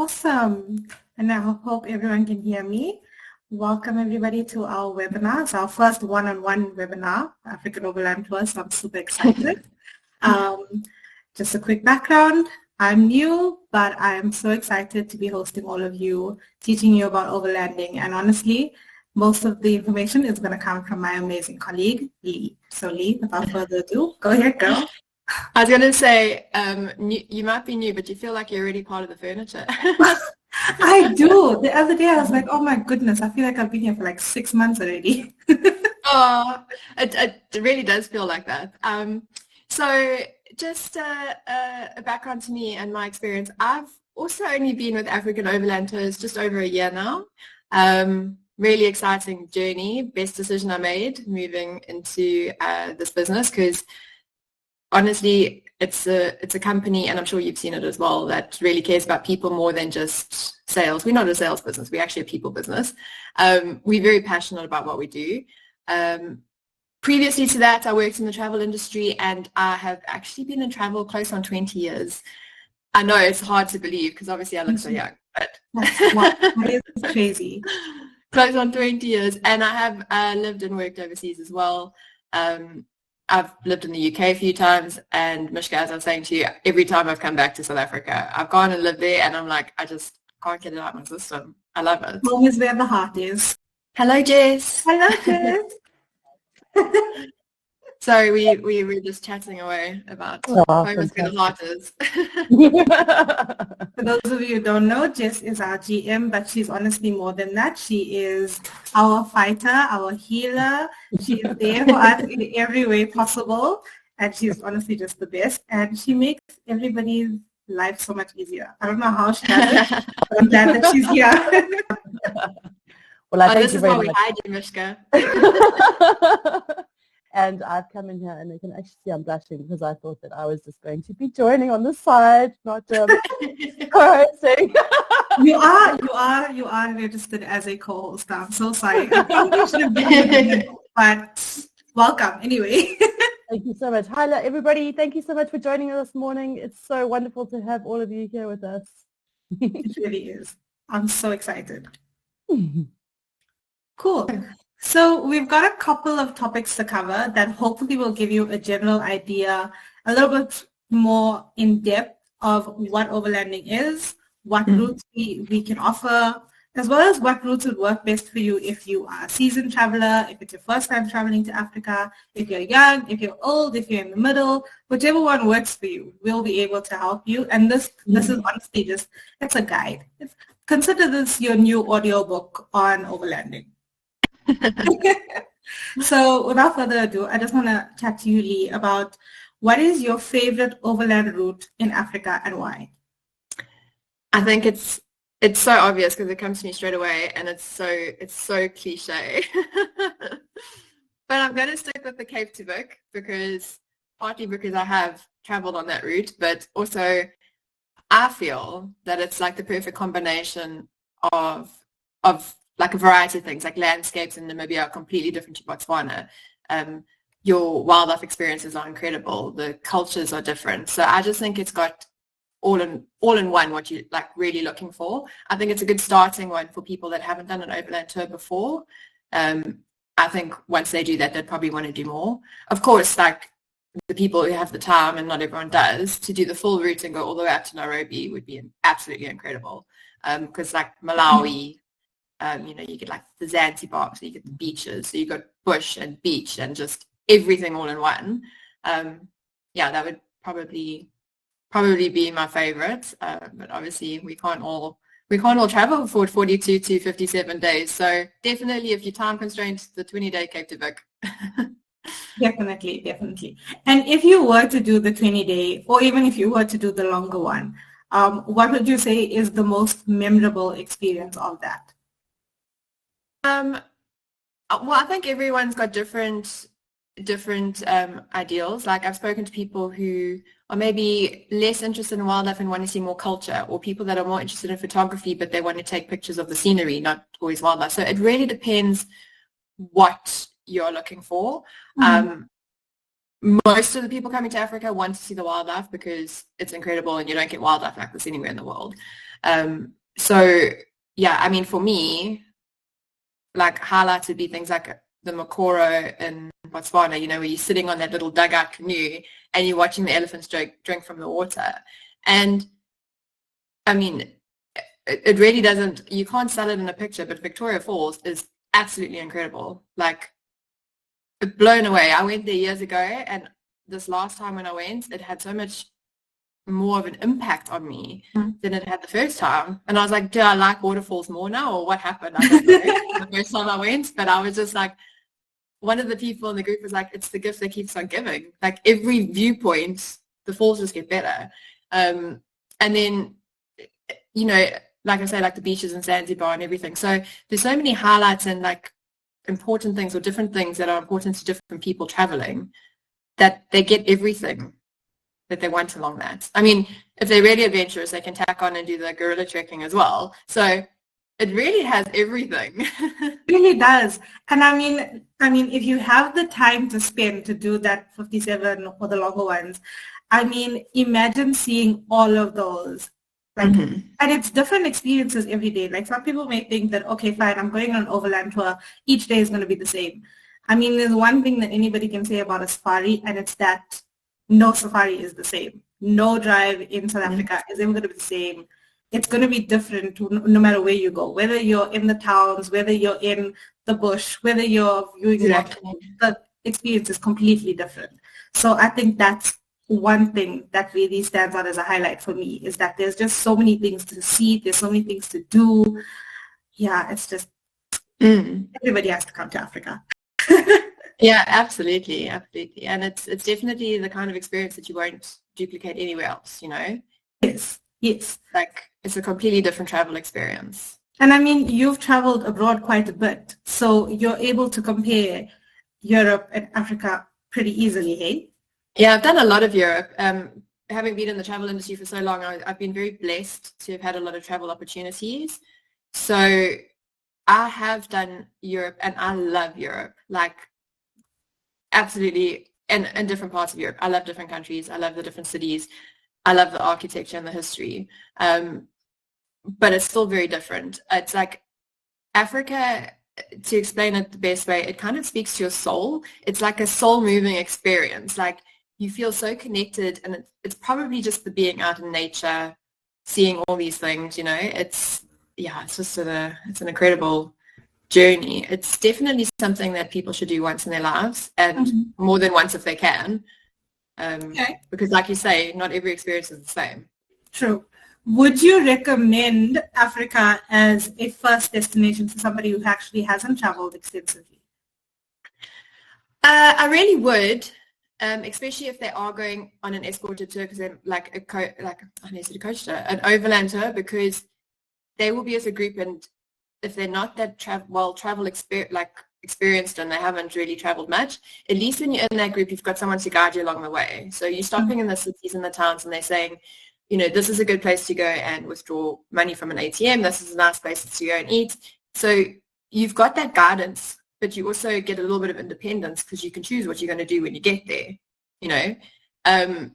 Awesome. And I hope everyone can hear me. Welcome everybody to our webinar. It's our first one-on-one webinar, African Overland Tour, so I'm super excited. Um, just a quick background. I'm new, but I am so excited to be hosting all of you, teaching you about overlanding. And honestly, most of the information is going to come from my amazing colleague, Lee. So Lee, without further ado, go ahead, girl. I was going to say, you might be new, but you feel like you're already part of the furniture. I do. The other day I was like, oh my goodness, I feel like I've been here for like 6 months already. Oh, it really does feel like that. So just a background to me and my experience. I've also only been with African Overland Tours just over a year now. Really exciting journey. Best decision I made moving into this business, because honestly, it's a company, and I'm sure you've seen it as well, that really cares about people more than just sales. We're not a sales business. We're actually a people business. We're very passionate about what we do. Previously to that, I worked in the travel industry, and I have actually been in travel close on 20 years. I know it's hard to believe because obviously I look so young, but That is crazy. Close on 20 years, and I have lived and worked overseas as well. I've lived in the UK a few times, and Mishka, as I was saying to you, every time I've come back to South Africa, I've gone and lived there, and I'm like, I just can't get it out of my system. I love it. Home is where the heart is. Hello, Jess. Hello, Jess. Sorry, we were just chatting away about home is where the heart is. For those of you who don't know, Jess is our GM, but she's honestly more than that. She is our fighter, our healer. She's there for us in every way possible, and she's honestly just the best. And she makes everybody's life so much easier. I don't know how she does it, but I'm glad that she's here. Well, this is why we hide you, Mishka. And I've come in here, and you can actually see I'm blushing because I thought that I was just going to be joining on the side, not co-hosting. You are registered as a co-host. I'm so sorry. I probably should have been, but welcome anyway. Thank you so much. Hi, everybody. Thank you so much for joining us this morning. It's so wonderful to have all of you here with us. It really is. I'm so excited. Cool. So we've got a couple of topics to cover that hopefully will give you a general idea, a little bit more in depth of what overlanding is, what routes we can offer, as well as what routes would work best for you if you are a seasoned traveler, if it's your first time traveling to Africa, if you're young, if you're old, if you're in the middle, whichever one works for you, we'll be able to help you. And this is honestly just, it's a guide. Consider this your new audiobook on overlanding. So without further ado, I just want to chat to you, Lee, about what is your favorite overland route in Africa and why? I think it's so obvious because it comes to me straight away, and it's so cliche. But I'm going to stick with the Cape to Vic partly because I have traveled on that route, but also I feel that it's like the perfect combination of like a variety of things. Like landscapes in Namibia are completely different to Botswana. Your wildlife experiences are incredible. The cultures are different. So I just think it's got all in one what you're like really looking for. I think it's a good starting one for people that haven't done an overland tour before. I think once they do that, they'd probably want to do more. Of course, like the people who have the time, and not everyone does, to do the full route and go all the way up to Nairobi would be absolutely incredible. Because like Malawi, you get like the Zanzibar, so you get the beaches, so you got bush and beach and just everything all in one. That would probably be my favorite. But obviously we can't all travel for 42 to 57 days. So definitely, if you're time constrained, the 20-day Cape to Vic. Definitely. And if you were to do the 20-day, or even if you were to do the longer one, what would you say is the most memorable experience of that? Well, I think everyone's got different ideals. Like I've spoken to people who are maybe less interested in wildlife and want to see more culture, or people that are more interested in photography but they want to take pictures of the scenery, not always wildlife. So it really depends what you're looking for. Most of the people coming to Africa want to see the wildlife because it's incredible and you don't get wildlife like this anywhere in the world. So yeah, I mean, for me, like highlights would be things like the Makoro in Botswana, you know, where you're sitting on that little dugout canoe and you're watching the elephants drink from the water. And I mean, it really doesn't, you can't sell it in a picture, but Victoria Falls is absolutely incredible. Like, blown away. I went there years ago, and this last time when I went, it had so much more of an impact on me than it had the first time. And I was like, do I like waterfalls more now, or what happened? I don't know. The first time I went, but I was just like, one of the people in the group was like, it's the gift that keeps on giving. Like, every viewpoint, the falls just get better. And then, you know, like I say, like the beaches in Zanzibar and everything. So there's so many highlights and like important things or different things that are important to different people traveling, that they get everything that they want along that. I mean, if they're really adventurous, they can tack on and do the gorilla trekking as well. So it really has everything. It really does. And I mean, if you have the time to spend to do that 57 or the longer ones, I mean, imagine seeing all of those. Like, and it's different experiences every day. Like, some people may think that, okay, fine, I'm going on an overland tour. Each day is going to be the same. I mean, there's one thing that anybody can say about a safari, and it's that no safari is the same. No drive in South Africa is ever going to be the same. It's going to be different no matter where you go, whether you're in the towns, whether you're in the bush, whether you're viewing the experience is completely different. So I think that's one thing that really stands out as a highlight for me, is that there's just so many things to see. There's so many things to do. Yeah, it's just everybody has to come to Africa. Yeah, absolutely. And it's definitely the kind of experience that you won't duplicate anywhere else, you know? Yes. Like, it's a completely different travel experience. And I mean, you've traveled abroad quite a bit, so you're able to compare Europe and Africa pretty easily, hey? Yeah, I've done a lot of Europe. Having been in the travel industry for so long, I've been very blessed to have had a lot of travel opportunities. So I have done Europe, and I love Europe. Like, absolutely, and different parts of Europe. I love different countries. I love the different cities. I love the architecture and the history. But it's still very different. It's like Africa, to explain it the best way, it kind of speaks to your soul. It's like a soul-moving experience. Like, you feel so connected, and it's probably just the being out in nature, seeing all these things, you know. It's just it's an incredible journey. It's definitely something that people should do once in their lives, and more than once if they can. Because like you say, not every experience is the same. True. Would you recommend Africa as a first destination for somebody who actually hasn't traveled extensively? I really would, especially if they are going on an escorted tour, because they're an overland tour, because they will be as a group, and if they're not that travel experienced and they haven't really traveled much, at least when you're in that group, you've got someone to guide you along the way. So you're stopping in the cities and the towns, and they're saying, you know, this is a good place to go and withdraw money from an ATM. This is a nice place to go and eat. So you've got that guidance, but you also get a little bit of independence, because you can choose what you're going to do when you get there, you know. I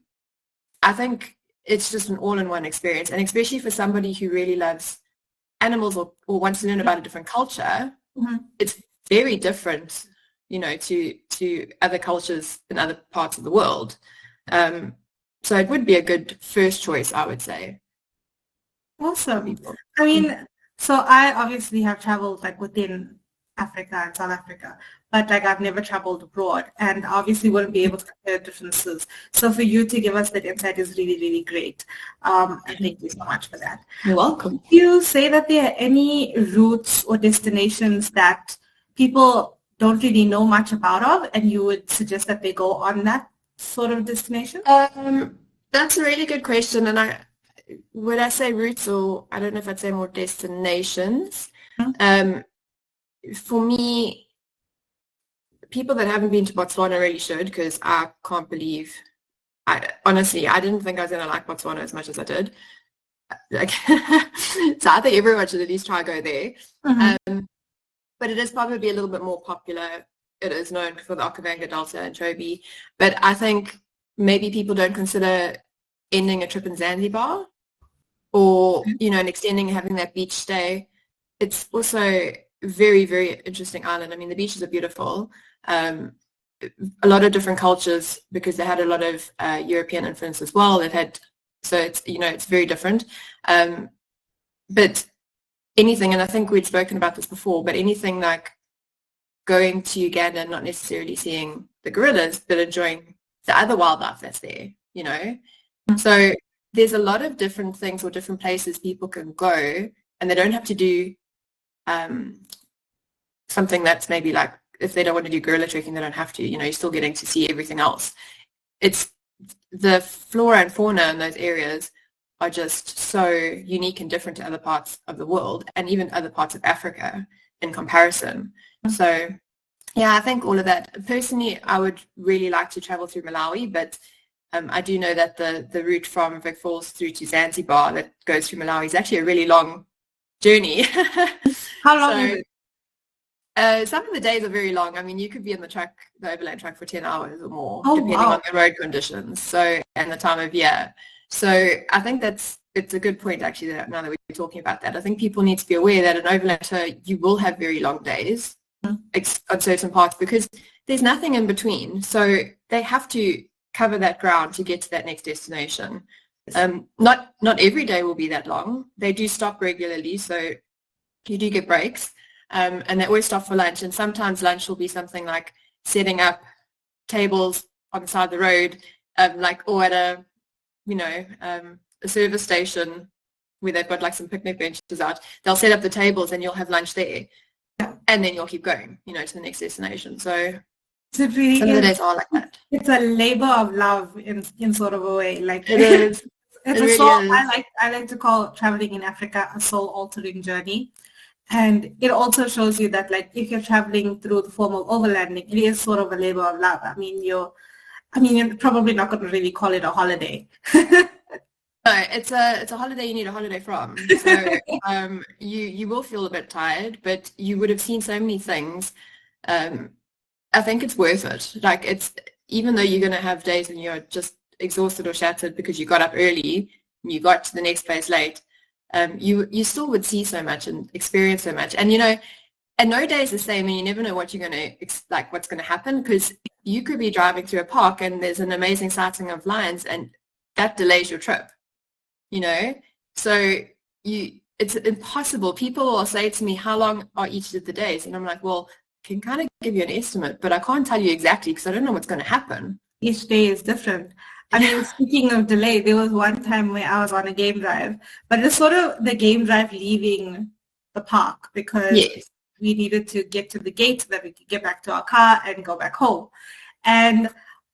think it's just an all-in-one experience, and especially for somebody who really loves animals or wants to learn about a different culture, it's very different, you know, to other cultures in other parts of the world. So it would be a good first choice, I would say. Awesome. I mean, so I obviously have traveled like within Africa and South Africa, but like I've never traveled abroad, and obviously wouldn't be able to compare differences. So for you to give us that insight is really, really great. And thank you so much for that. You're welcome. Do you say that there are any routes or destinations that people don't really know much about and you would suggest that they go on that sort of destination? That's a really good question, and would I say routes, or I don't know if I'd say more destinations. For me, people that haven't been to Botswana really should, because I can't believe, honestly, I didn't think I was going to like Botswana as much as I did. Like, so I think everyone should at least try to go there. But it is probably a little bit more popular. It is known for the Okavango Delta and Chobe, but I think maybe people don't consider ending a trip in Zanzibar or, and extending, having that beach stay. It's also very, very interesting island. I mean, the beaches are beautiful. A lot of different cultures, because they had a lot of European influence as well. So it's, it's very different. But anything, and I think we'd spoken about this before, but anything like going to Uganda and not necessarily seeing the gorillas, but enjoying the other wildlife that's there, So there's a lot of different things or different places people can go, and they don't have to do something that's maybe like, if they don't want to do gorilla trekking, they don't have to, you're still getting to see everything else. It's the flora and fauna in those areas are just so unique and different to other parts of the world, and even other parts of Africa in comparison. So yeah, I think all of that. Personally, I would really like to travel through Malawi, but I do know that the route from Vic Falls through to Zanzibar that goes through Malawi is actually a really long journey. How long is it? Some of the days are very long. I mean, you could be on the overland track for 10 hours or more, Oh, depending wow. on the road conditions, and the time of year. So I think it's a good point, actually, that now that we're talking about that. I think people need to be aware that an overland tour, you will have very long days on certain parts, because there's nothing in between. So they have to cover that ground to get to that next destination. Not every day will be that long. They do stop regularly, so you do get breaks. And they always stop for lunch, and sometimes lunch will be something like setting up tables on the side of the road, or at a service station where they've got like some picnic benches out. They'll set up the tables and you'll have lunch there, and then you'll keep going, to the next destination. So it really some of the days are like that. It's a labor of love in sort of a way. Like it is. It's it a really soul. is. I like to call traveling in Africa a soul-altering journey. And it also shows you that, like, if you're traveling through the form of overlanding, it is sort of a labor of love. I mean, you're probably not going to really call it a holiday. No, it's a holiday you need a holiday from. So you will feel a bit tired, but you would have seen so many things. I think it's worth it. Like, it's, even though you're going to have days when you're just exhausted or shattered because you got up early and you got to the next place late, you still would see so much and experience so much. And and no day is the same, and you never know what you're going to what's going to happen, because you could be driving through a park and there's an amazing sighting of lions, and that delays your trip. So it's impossible. People will say to me, how long are each of the days? And I'm like, well, I can kind of give you an estimate, but I can't tell you exactly because I don't know what's going to happen. Each day is different. I mean, speaking of delay, there was one time where I was on a game drive, but it's sort of the game drive leaving the park, because we needed to get to the gate so that we could get back to our car and go back home. And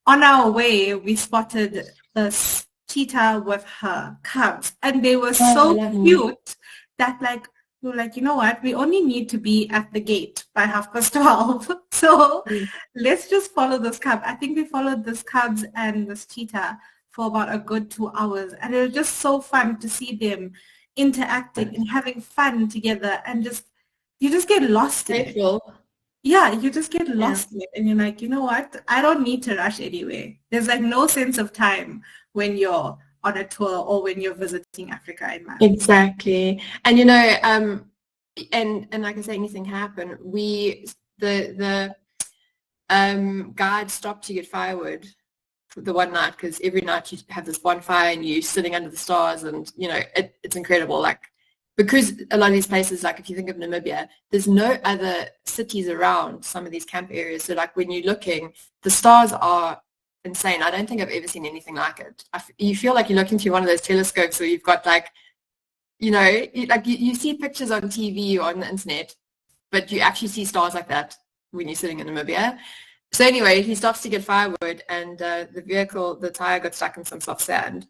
on our way, we spotted this cheetah with her cubs, and they were so cute that, like, we were like, you know what, we only need to be at the gate by 12:30. So let's just follow this cub. I think we followed this cubs and this cheetah for about a good 2 hours. And it was just so fun to see them interacting and having fun together, and you just get lost in it. Yeah, you just get lost in it. And you're like, you know what, I don't need to rush anyway. There's like no sense of time when you're on a tour or when you're visiting Africa in Malawi. Exactly. And and like I say, anything can happen. The guide stopped to get firewood for the one night, because every night you have this bonfire and you're sitting under the stars, and it's incredible. Like, because a lot of these places, like if you think of Namibia, there's no other cities around some of these camp areas. So like when you're looking, the stars are insane. I don't think I've ever seen anything like it. You feel like you're looking through one of those telescopes where you've got like, you see pictures on TV or on the internet, but you actually see stars like that when you're sitting in Namibia. So anyway, he stops to get firewood, and the tire got stuck in some soft sand,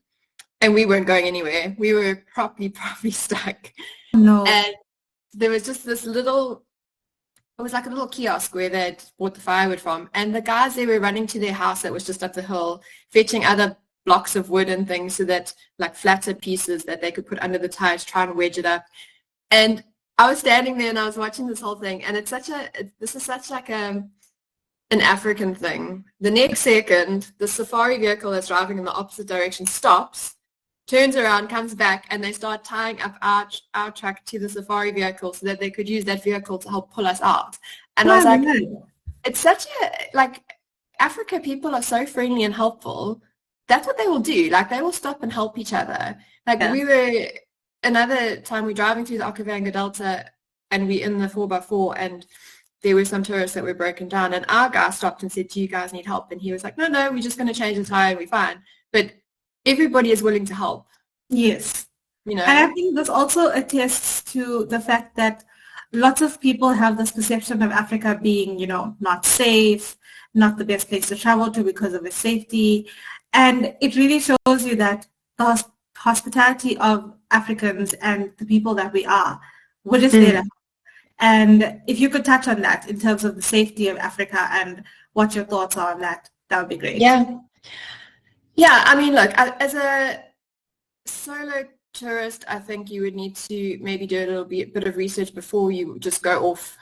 and we weren't going anywhere. We were properly stuck. No. And there was just this it was like a little kiosk where they'd bought the firewood from, and the guys, they were running to their house that was just up the hill, fetching other blocks of wood and things, so that, like, flatter pieces that they could put under the tire to try and wedge it up. And I was standing there and I was watching this whole thing, and this is such like an African thing. The next second, the safari vehicle that's driving in the opposite direction stops, turns around, comes back, and they start tying up our truck to the safari vehicle so that they could use that vehicle to help pull us out. And I was like, it's such a, like, Africa people are so friendly and helpful. That's what they will do. Like, they will stop and help each other. Like, we were, another time we're driving through the Okavango Delta, and we're in the 4x4, and there were some tourists that were broken down, and our guy stopped and said, do you guys need help? And he was like, no, we're just going to change the tire and we're fine. But everybody is willing to help. Yes. You know? And I think this also attests to the fact that lots of people have this perception of Africa being, you know, not safe, not the best place to travel to because of its safety. And it really shows you that the hospitality of Africans and the people that we are, we're just there to help. And if you could touch on that in terms of the safety of Africa and what your thoughts are on that, that would be great. Yeah. Yeah, I mean, look, as a solo tourist, I think you would need to maybe do a little bit of research before you just go off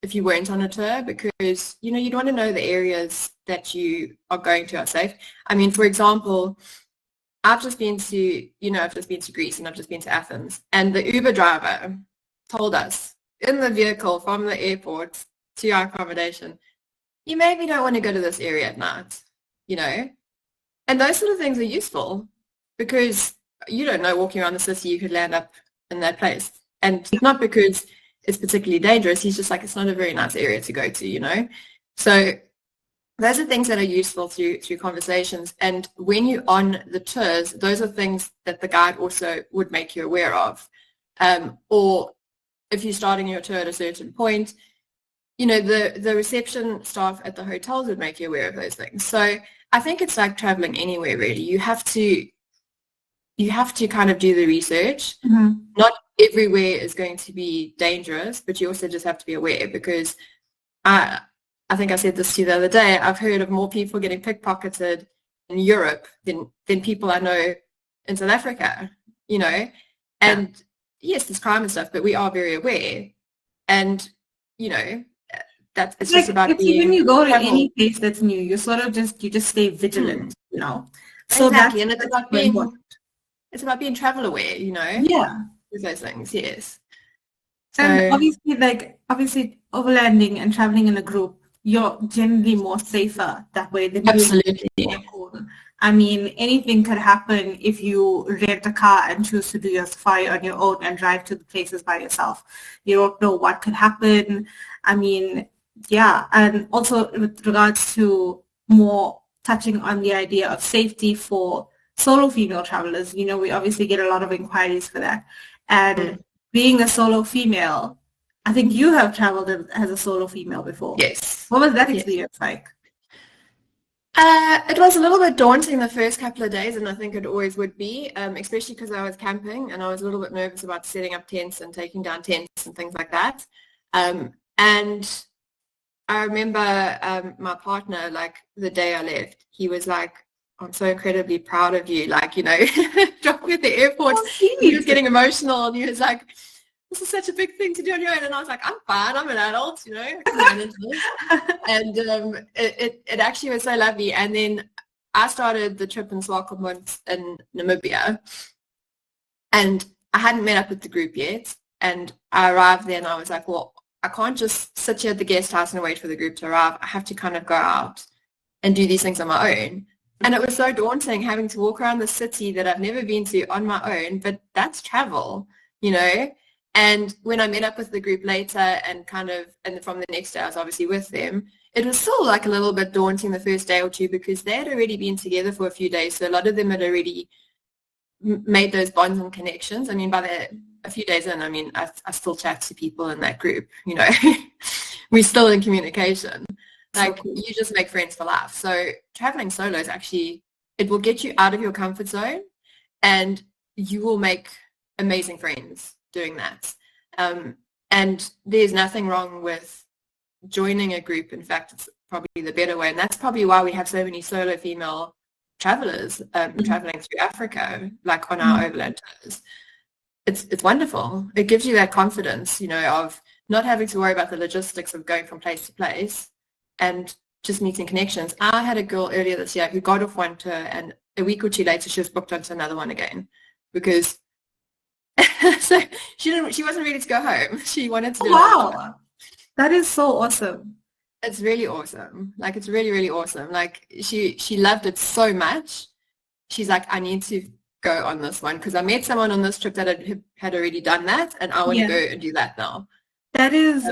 if you weren't on a tour, because, you know, you'd want to know the areas that you are going to are safe. I mean, for example, I've just been to Greece, and I've just been to Athens, and the Uber driver told us in the vehicle from the airport to our accommodation, you maybe don't want to go to this area at night, you know? And those sort of things are useful because you don't know, walking around the city, you could land up in that place. And not because it's particularly dangerous, he's just like, it's not a very nice area to go to, you know? So those are things that are useful through conversations. And when you're on the tours, those are things that the guide also would make you aware of. Or if you're starting your tour at a certain point, you know, the reception staff at the hotels would make you aware of those things. So I think it's like traveling anywhere, really. You have to kind of do the research. Not everywhere is going to be dangerous, but you also just have to be aware, because I think I said this to you the other day, I've heard of more people getting pickpocketed in Europe than people I know in South Africa, you know. And yes, there's crime and stuff, but we are very aware. And, you know, it's just about being when you go to any place that's new, you just stay vigilant, you know. So exactly, and it's about being travel aware, you know. Yeah, with those things, yes. And obviously, overlanding and traveling in a group, you're generally more safer that way than absolutely. I mean, anything could happen if you rent a car and choose to do your safari on your own and drive to the places by yourself. You don't know what could happen. I mean, yeah, and also with regards to more touching on the idea of safety for solo female travelers, you know, we obviously get a lot of inquiries for that. And being a solo female, I think you have traveled as a solo female before. Yes. What was that experience like? It was a little bit daunting the first couple of days, and I think it always would be, especially because I was camping and I was a little bit nervous about setting up tents and taking down tents and things like that. And I remember my partner, like the day I left, he was like, I'm so incredibly proud of you, like, you know, dropped me at the airport. He was getting emotional, and he was like, this is such a big thing to do on your own. And I was like, I'm fine, I'm an adult, you know, I can manage this. And it actually was so lovely. And then I started the trip in Swakopmund in Namibia, and I hadn't met up with the group yet. And I arrived there and I was like, well, I can't just sit here at the guest house and wait for the group to arrive. I have to kind of go out and do these things on my own. And it was so daunting having to walk around the city that I've never been to on my own, but that's travel, you know. And when I met up with the group later and from the next day I was obviously with them, it was still like a little bit daunting the first day or two, because they had already been together for a few days. So a lot of them had already made those bonds and connections. I mean, a few days in, I mean, I still chat to people in that group, you know. We're still in communication. Like, you just make friends for life. So traveling solo is actually, it will get you out of your comfort zone, and you will make amazing friends doing that. And there's nothing wrong with joining a group. In fact, it's probably the better way. And that's probably why we have so many solo female travelers traveling through Africa, like on our overland tours. It's wonderful. It gives you that confidence, you know, of not having to worry about the logistics of going from place to place and just meeting connections. I had a girl earlier this year who got off one tour, and a week or two later she was booked onto another one again. because so she wasn't ready to go home. She wanted to do it. Wow, that is so awesome. It's really awesome. Like, it's really, really awesome. Like, she loved it so much. She's like, I need to go on this one because I met someone on this trip that had already done that, and I want to go and do that now. That is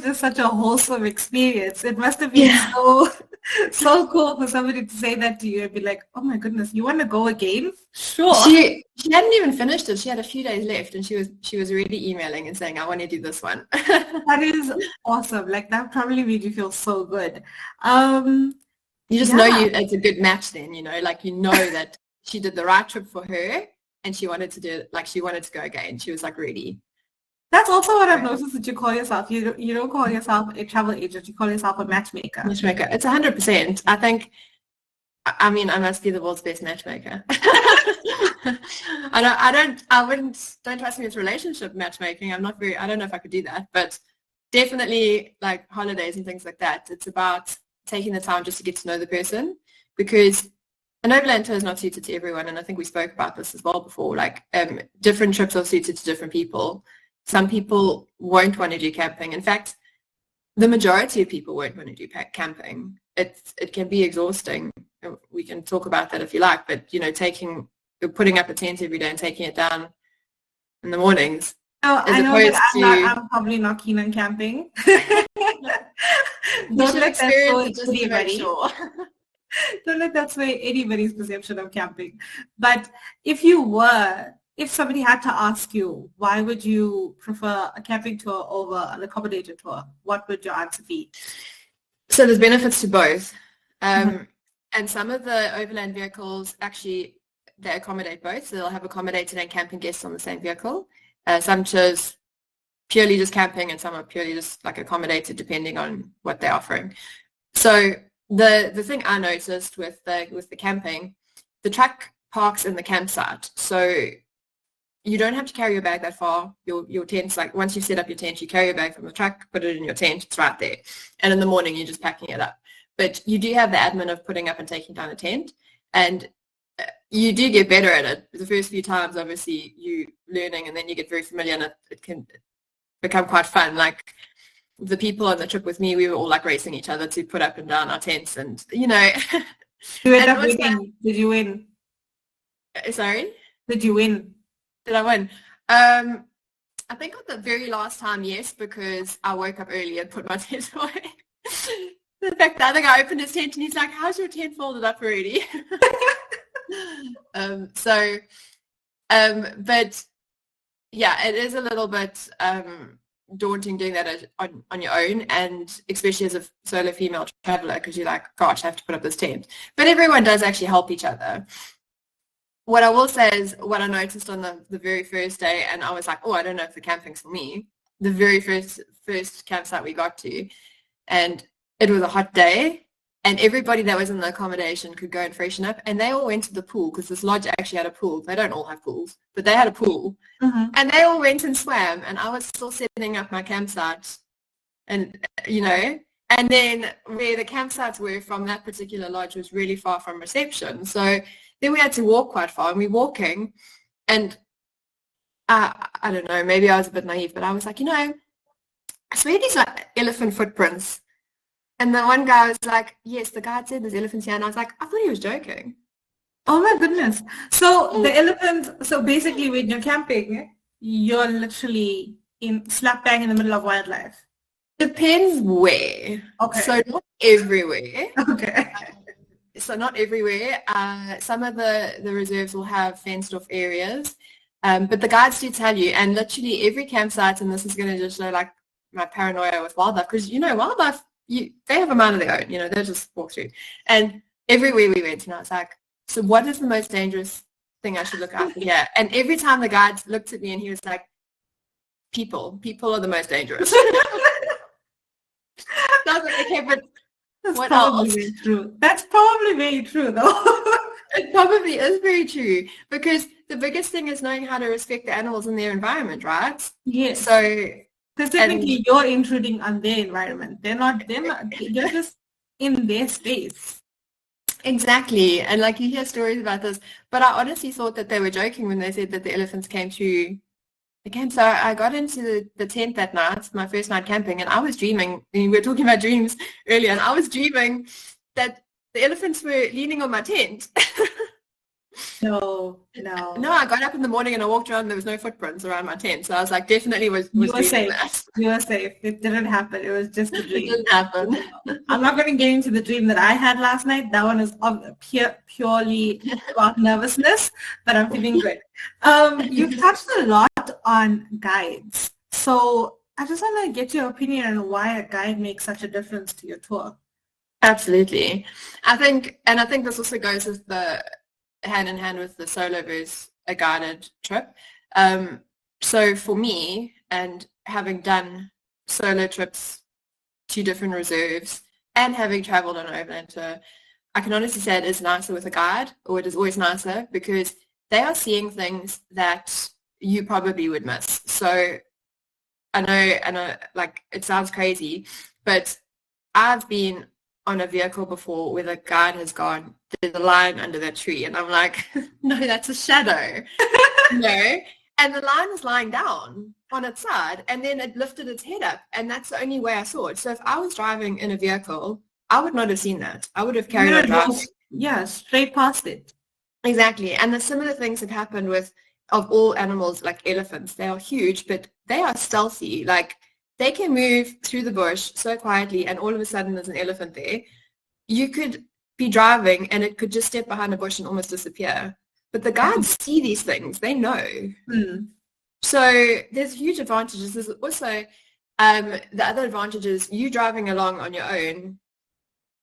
just such a wholesome experience. It must have been so cool for somebody to say that to you and be like, oh my goodness, you want to go again? Sure. She hadn't even finished it. She had a few days left, and she was already emailing and saying, I want to do this one. That is awesome. Like, that probably made you feel so good. You just know it's a good match then, like, that she did the right trip for her, and she wanted to do it, like, she wanted to go again. She was like ready. That's also what I've noticed that you call yourself. You don't call yourself a travel agent. You call yourself a matchmaker. Matchmaker. It's 100%. I think, I mean, I must be the world's best matchmaker. Don't trust me with relationship matchmaking. I don't know if I could do that, but definitely like holidays and things like that. It's about taking the time just to get to know the person, because an overland tour is not suited to everyone. And I think we spoke about this as well before, like different trips are suited to different people. Some people won't want to do camping. In fact, the majority of people won't want to do camping. It can be exhausting. We can talk about that if you like, but putting up a tent every day and taking it down in the mornings. Oh, I know that I'm probably not keen on camping. Don't let that sway anybody's perception of camping. But if somebody had to ask you, why would you prefer a camping tour over an accommodated tour, what would your answer be? So there's benefits to both. And some of the overland vehicles, actually, they accommodate both. So they'll have accommodated and camping guests on the same vehicle. Some choose purely just camping, and some are purely just like accommodated depending on what they're offering. So the thing I noticed with the camping, the truck parks in the campsite. So you don't have to carry your bag that far. Your tent's like, once you've set up your tent, you carry your bag from the truck, put it in your tent, it's right there. And in the morning, you're just packing it up. But you do have the admin of putting up and taking down a tent. And you do get better at it. The first few times, obviously, you learning, and then you get very familiar, and it can become quite fun. Like, the people on the trip with me, we were all like racing each other to put up and down our tents, and You ended up winning. Did you win? Sorry? Did you win? Did I win? I think on the very last time, yes, because I woke up early and put my tent away. In fact, the other guy opened his tent and he's like, how's your tent folded up already? But yeah, it is a little bit daunting doing that on your own, and especially as a solo female traveler, because you're like, gosh, I have to put up this tent. But everyone does actually help each other. What I will say is what I noticed on the very first day, and I was like, oh, I don't know if the camping's for me. The very first campsite we got to, and it was a hot day, and everybody that was in the accommodation could go and freshen up, and they all went to the pool, because this lodge actually had a pool. They don't all have pools, but they had a pool. And they all went and swam, and I was still setting up my campsite, and and then where the campsites were from that particular lodge was really far from reception. So then we had to walk quite far, and we're walking, and I don't know, maybe I was a bit naive, but I was like, I swear these are elephant footprints. And the one guy was like, yes, the guide said there's elephants here. And I was like, I thought he was joking. Oh my goodness. So the elephant, so basically when you're camping, you're literally slap bang in the middle of wildlife. Depends where. Okay. So not everywhere. Okay. So not everywhere. Some of the reserves will have fenced off areas. But the guides do tell you, and literally every campsite, and this is going to just show like my paranoia with wildlife, because wildlife, they have a mind of their own, they'll just walk through. And everywhere we went, and I was like, so what is the most dangerous thing I should look out for here? And every time the guide looked at me and he was like, people are the most dangerous. I was like, okay, but what else? True. That's probably very true, though. It probably is very true, because the biggest thing is knowing how to respect the animals in their environment, right? Yes. So because technically you're intruding on their environment. They're not, you're just in their space. Exactly. And like you hear stories about this, but I honestly thought that they were joking when they said that the elephants came through the camp. So I got into the tent that night, my first night camping, and I was dreaming, and we were talking about dreams earlier, and I was dreaming that the elephants were leaning on my tent. No. No, I got up in the morning and I walked around and there was no footprints around my tent. So I was like, definitely was You were dreaming safe. that. You were safe. It didn't happen. It was just a It dream. didn't happen. I'm not going to get into the dream that I had last night. That one is purely about nervousness, but I'm feeling good. You've touched a lot on guides. So I just want to get your opinion on why a guide makes such a difference to your tour. Absolutely. I think this also goes with the hand in hand with the solo versus a guided trip. So for me, and having done solo trips to different reserves and having traveled on an overland tour, I can honestly say it is nicer with a guide, or it is always nicer because they are seeing things that you probably would miss. So I know, like it sounds crazy, but I've been on a vehicle before where the guide has gone, there's a lion under that tree, and I'm like, no, that's a shadow. No. And the lion was lying down on its side, and then it lifted its head up, and that's the only way I saw it. So if I was driving in a vehicle, I would not have seen that. I would have carried on driving. Yeah, straight past it. Exactly. And the similar things have happened with, of all animals, like elephants. They are huge, but they are stealthy. Like, they can move through the bush so quietly, and all of a sudden there's an elephant there. You could be driving and it could just step behind a bush and almost disappear. But the guides see these things. They know. So there's huge advantages. There's also the other advantage is you driving along on your own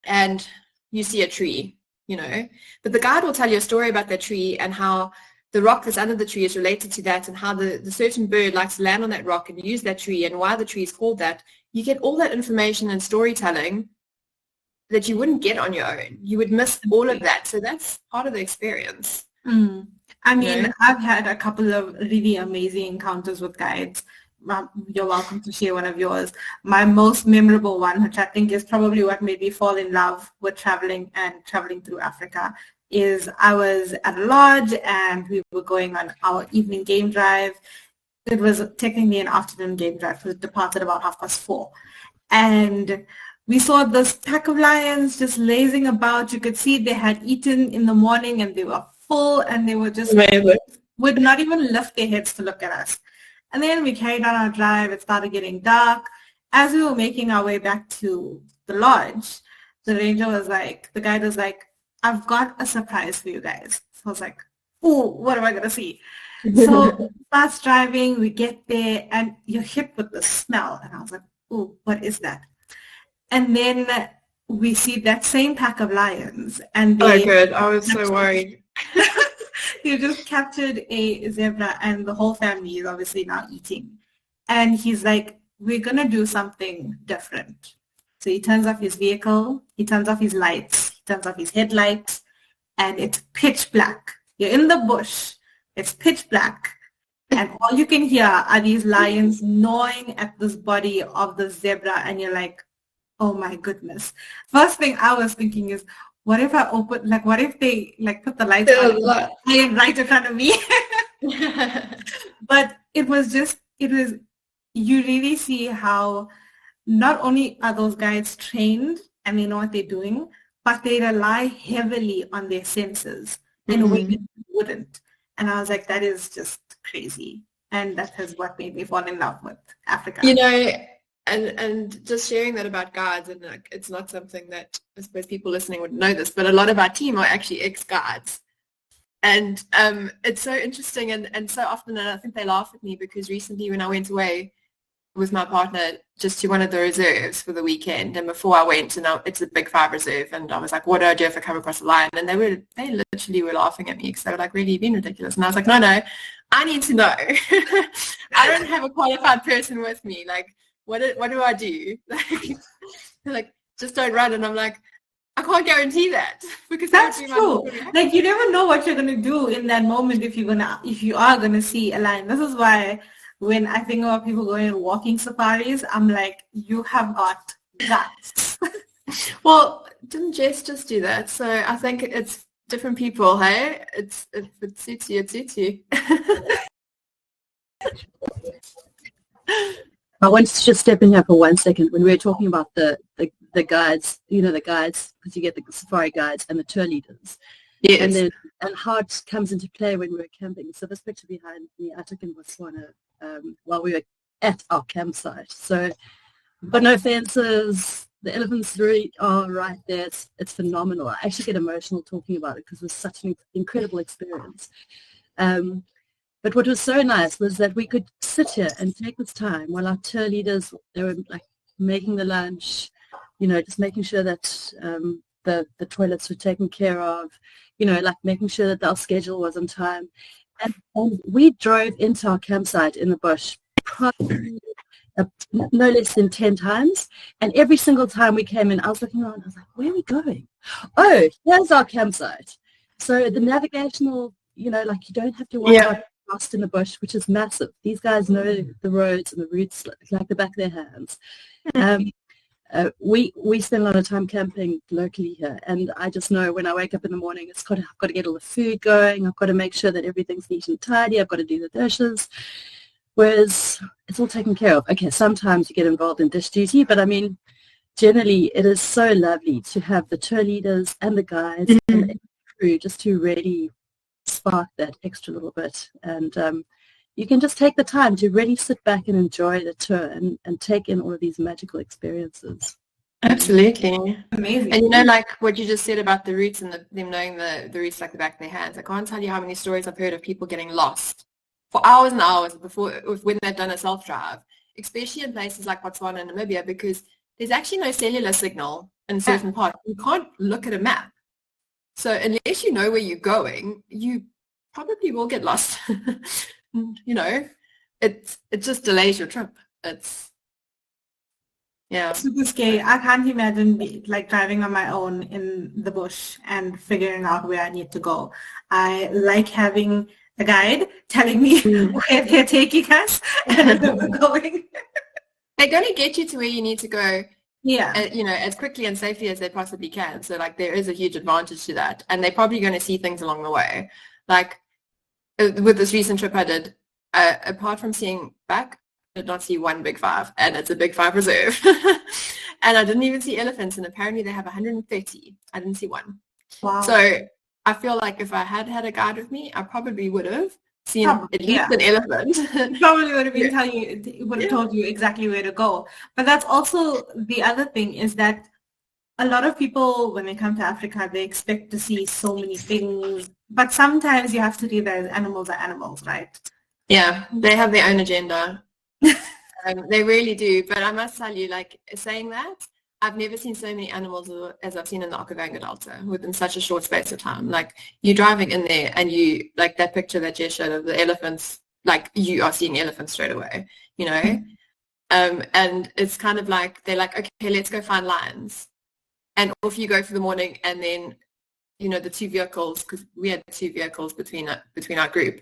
and you see a tree, you know. But the guide will tell you a story about that tree and how the rock that's under the tree is related to that, and how the certain bird likes to land on that rock and use that tree, and why the tree is called that. You get all that information and storytelling that you wouldn't get on your own. You would miss all of that. So that's part of the experience. I mean, I've had a couple of really amazing encounters with guides. You're welcome to share one of yours. My most memorable one, which I think is probably what made me fall in love with traveling through Africa, is I was at a lodge and we were going on our evening game drive. It was technically an afternoon game drive. We departed about 4:30. And we saw this pack of lions just lazing about. You could see they had eaten in the morning and they were full, and they were just would not even lift their heads to look at us. And then we carried on our drive. It started getting dark. As we were making our way back to the lodge, the guide was like, I've got a surprise for you guys. So I was like, oh, what am I going to see? So starts driving, we get there, and you're hit with the smell. And I was like, oh, what is that? And then we see that same pack of lions. And oh, good. I was so worried. You just captured a zebra, and the whole family is obviously now eating. And he's like, we're going to do something different. So he turns off his vehicle, he turns off his lights, he turns off his headlights, and it's pitch black. You're in the bush, it's pitch black, and all you can hear are these lions gnawing at this body of the zebra, and you're like, oh my goodness. First thing I was thinking is, what if they put the lights on right in front of me? But you really see how not only are those guys trained and they know what they're doing, but they rely heavily on their senses in a way that you wouldn't. And I was like, that is just crazy. And that is what made me fall in love with Africa. You know, and just sharing that about guides, and like, it's not something that I suppose people listening would know this, but a lot of our team are actually ex-guides. And it's so interesting and so often, and I think they laugh at me because recently when I went away with my partner just to one of the reserves for the weekend, and before I went, and it's a big 5 reserve, and I was like, what do I do if I come across a lion? And they literally were laughing at me because they were like, really, you've been ridiculous. And I was like, no, I need to know. I don't have a qualified person with me. Like, what do I do? They're like, just don't run. And I'm like, I can't guarantee that because that's true. Like, you never know what you're gonna do in that moment if you are gonna see a lion. This is why when I think about people going on walking safaris, I'm like, you have got guts. Well, didn't Jess just do that? So I think it's different people, hey? If it suits you, it suits you. I want to just step in here for 1 second. When we were talking about the guides, the guides, because you get the safari guides and the tour leaders. Yes. And how it comes into play when we were camping. So this picture behind me, I took in Botswana while we were at our campsite. So, but no fences. The elephants really are right there. It's phenomenal. I actually get emotional talking about it because it was such an incredible experience. But what was so nice was that we could sit here and take this time while our tour leaders, they were like making the lunch, just making sure that the toilets were taken care of, like making sure that our schedule was on time. And we drove into our campsite in the bush probably no less than 10 times. And every single time we came in, I was looking around, I was like, where are we going? Oh, here's our campsite. So the navigational, like you don't have to worry about lost in the bush, which is massive. These guys know the roads and the routes like the back of their hands. We spend a lot of time camping locally here, and I just know when I wake up in the morning, I've got to get all the food going. I've got to make sure that everything's neat and tidy. I've got to do the dishes. Whereas it's all taken care of. Okay, sometimes you get involved in dish duty, but I mean, generally it is so lovely to have the tour leaders and the guides and the crew just to really spark that extra little bit. And you can just take the time to really sit back and enjoy the tour and take in all of these magical experiences. Absolutely. Amazing. And like what you just said about the routes and them knowing the routes like the back of their hands. I can't tell you how many stories I've heard of people getting lost for hours and hours when they've done a self-drive, especially in places like Botswana and Namibia, because there's actually no cellular signal in certain parts. You can't look at a map. So unless you know where you're going, you probably will get lost. It just delays your trip. Yeah. Super scary. I can't imagine driving on my own in the bush and figuring out where I need to go. I like having a guide telling me where they're taking us and where we're going. They're going to get you to where you need to go. Yeah. As quickly and safely as they possibly can. So there is a huge advantage to that. And they're probably going to see things along the way. Like with this recent trip I did, apart from seeing back, I did not see one big five, and it's a big five reserve. And I didn't even see elephants, and apparently they have 130. I didn't see one. Wow. So I feel like if I had had a guide with me, I probably would have seen at least an elephant. Probably would have been told you exactly where to go. But that's also the other thing, is that a lot of people, when they come to Africa, they expect to see so many things, but sometimes you have to realize animals are animals, right? Yeah, they have their own agenda. They really do. But I must tell you, saying that, I've never seen so many animals as I've seen in the Okavango Delta within such a short space of time. Like, you're driving in there and you, like that picture that Jess showed of the elephants, like you are seeing elephants straight away, and it's kind of like, they're like, okay, let's go find lions. And off you go for the morning, and then, the two vehicles, because we had two vehicles between our group,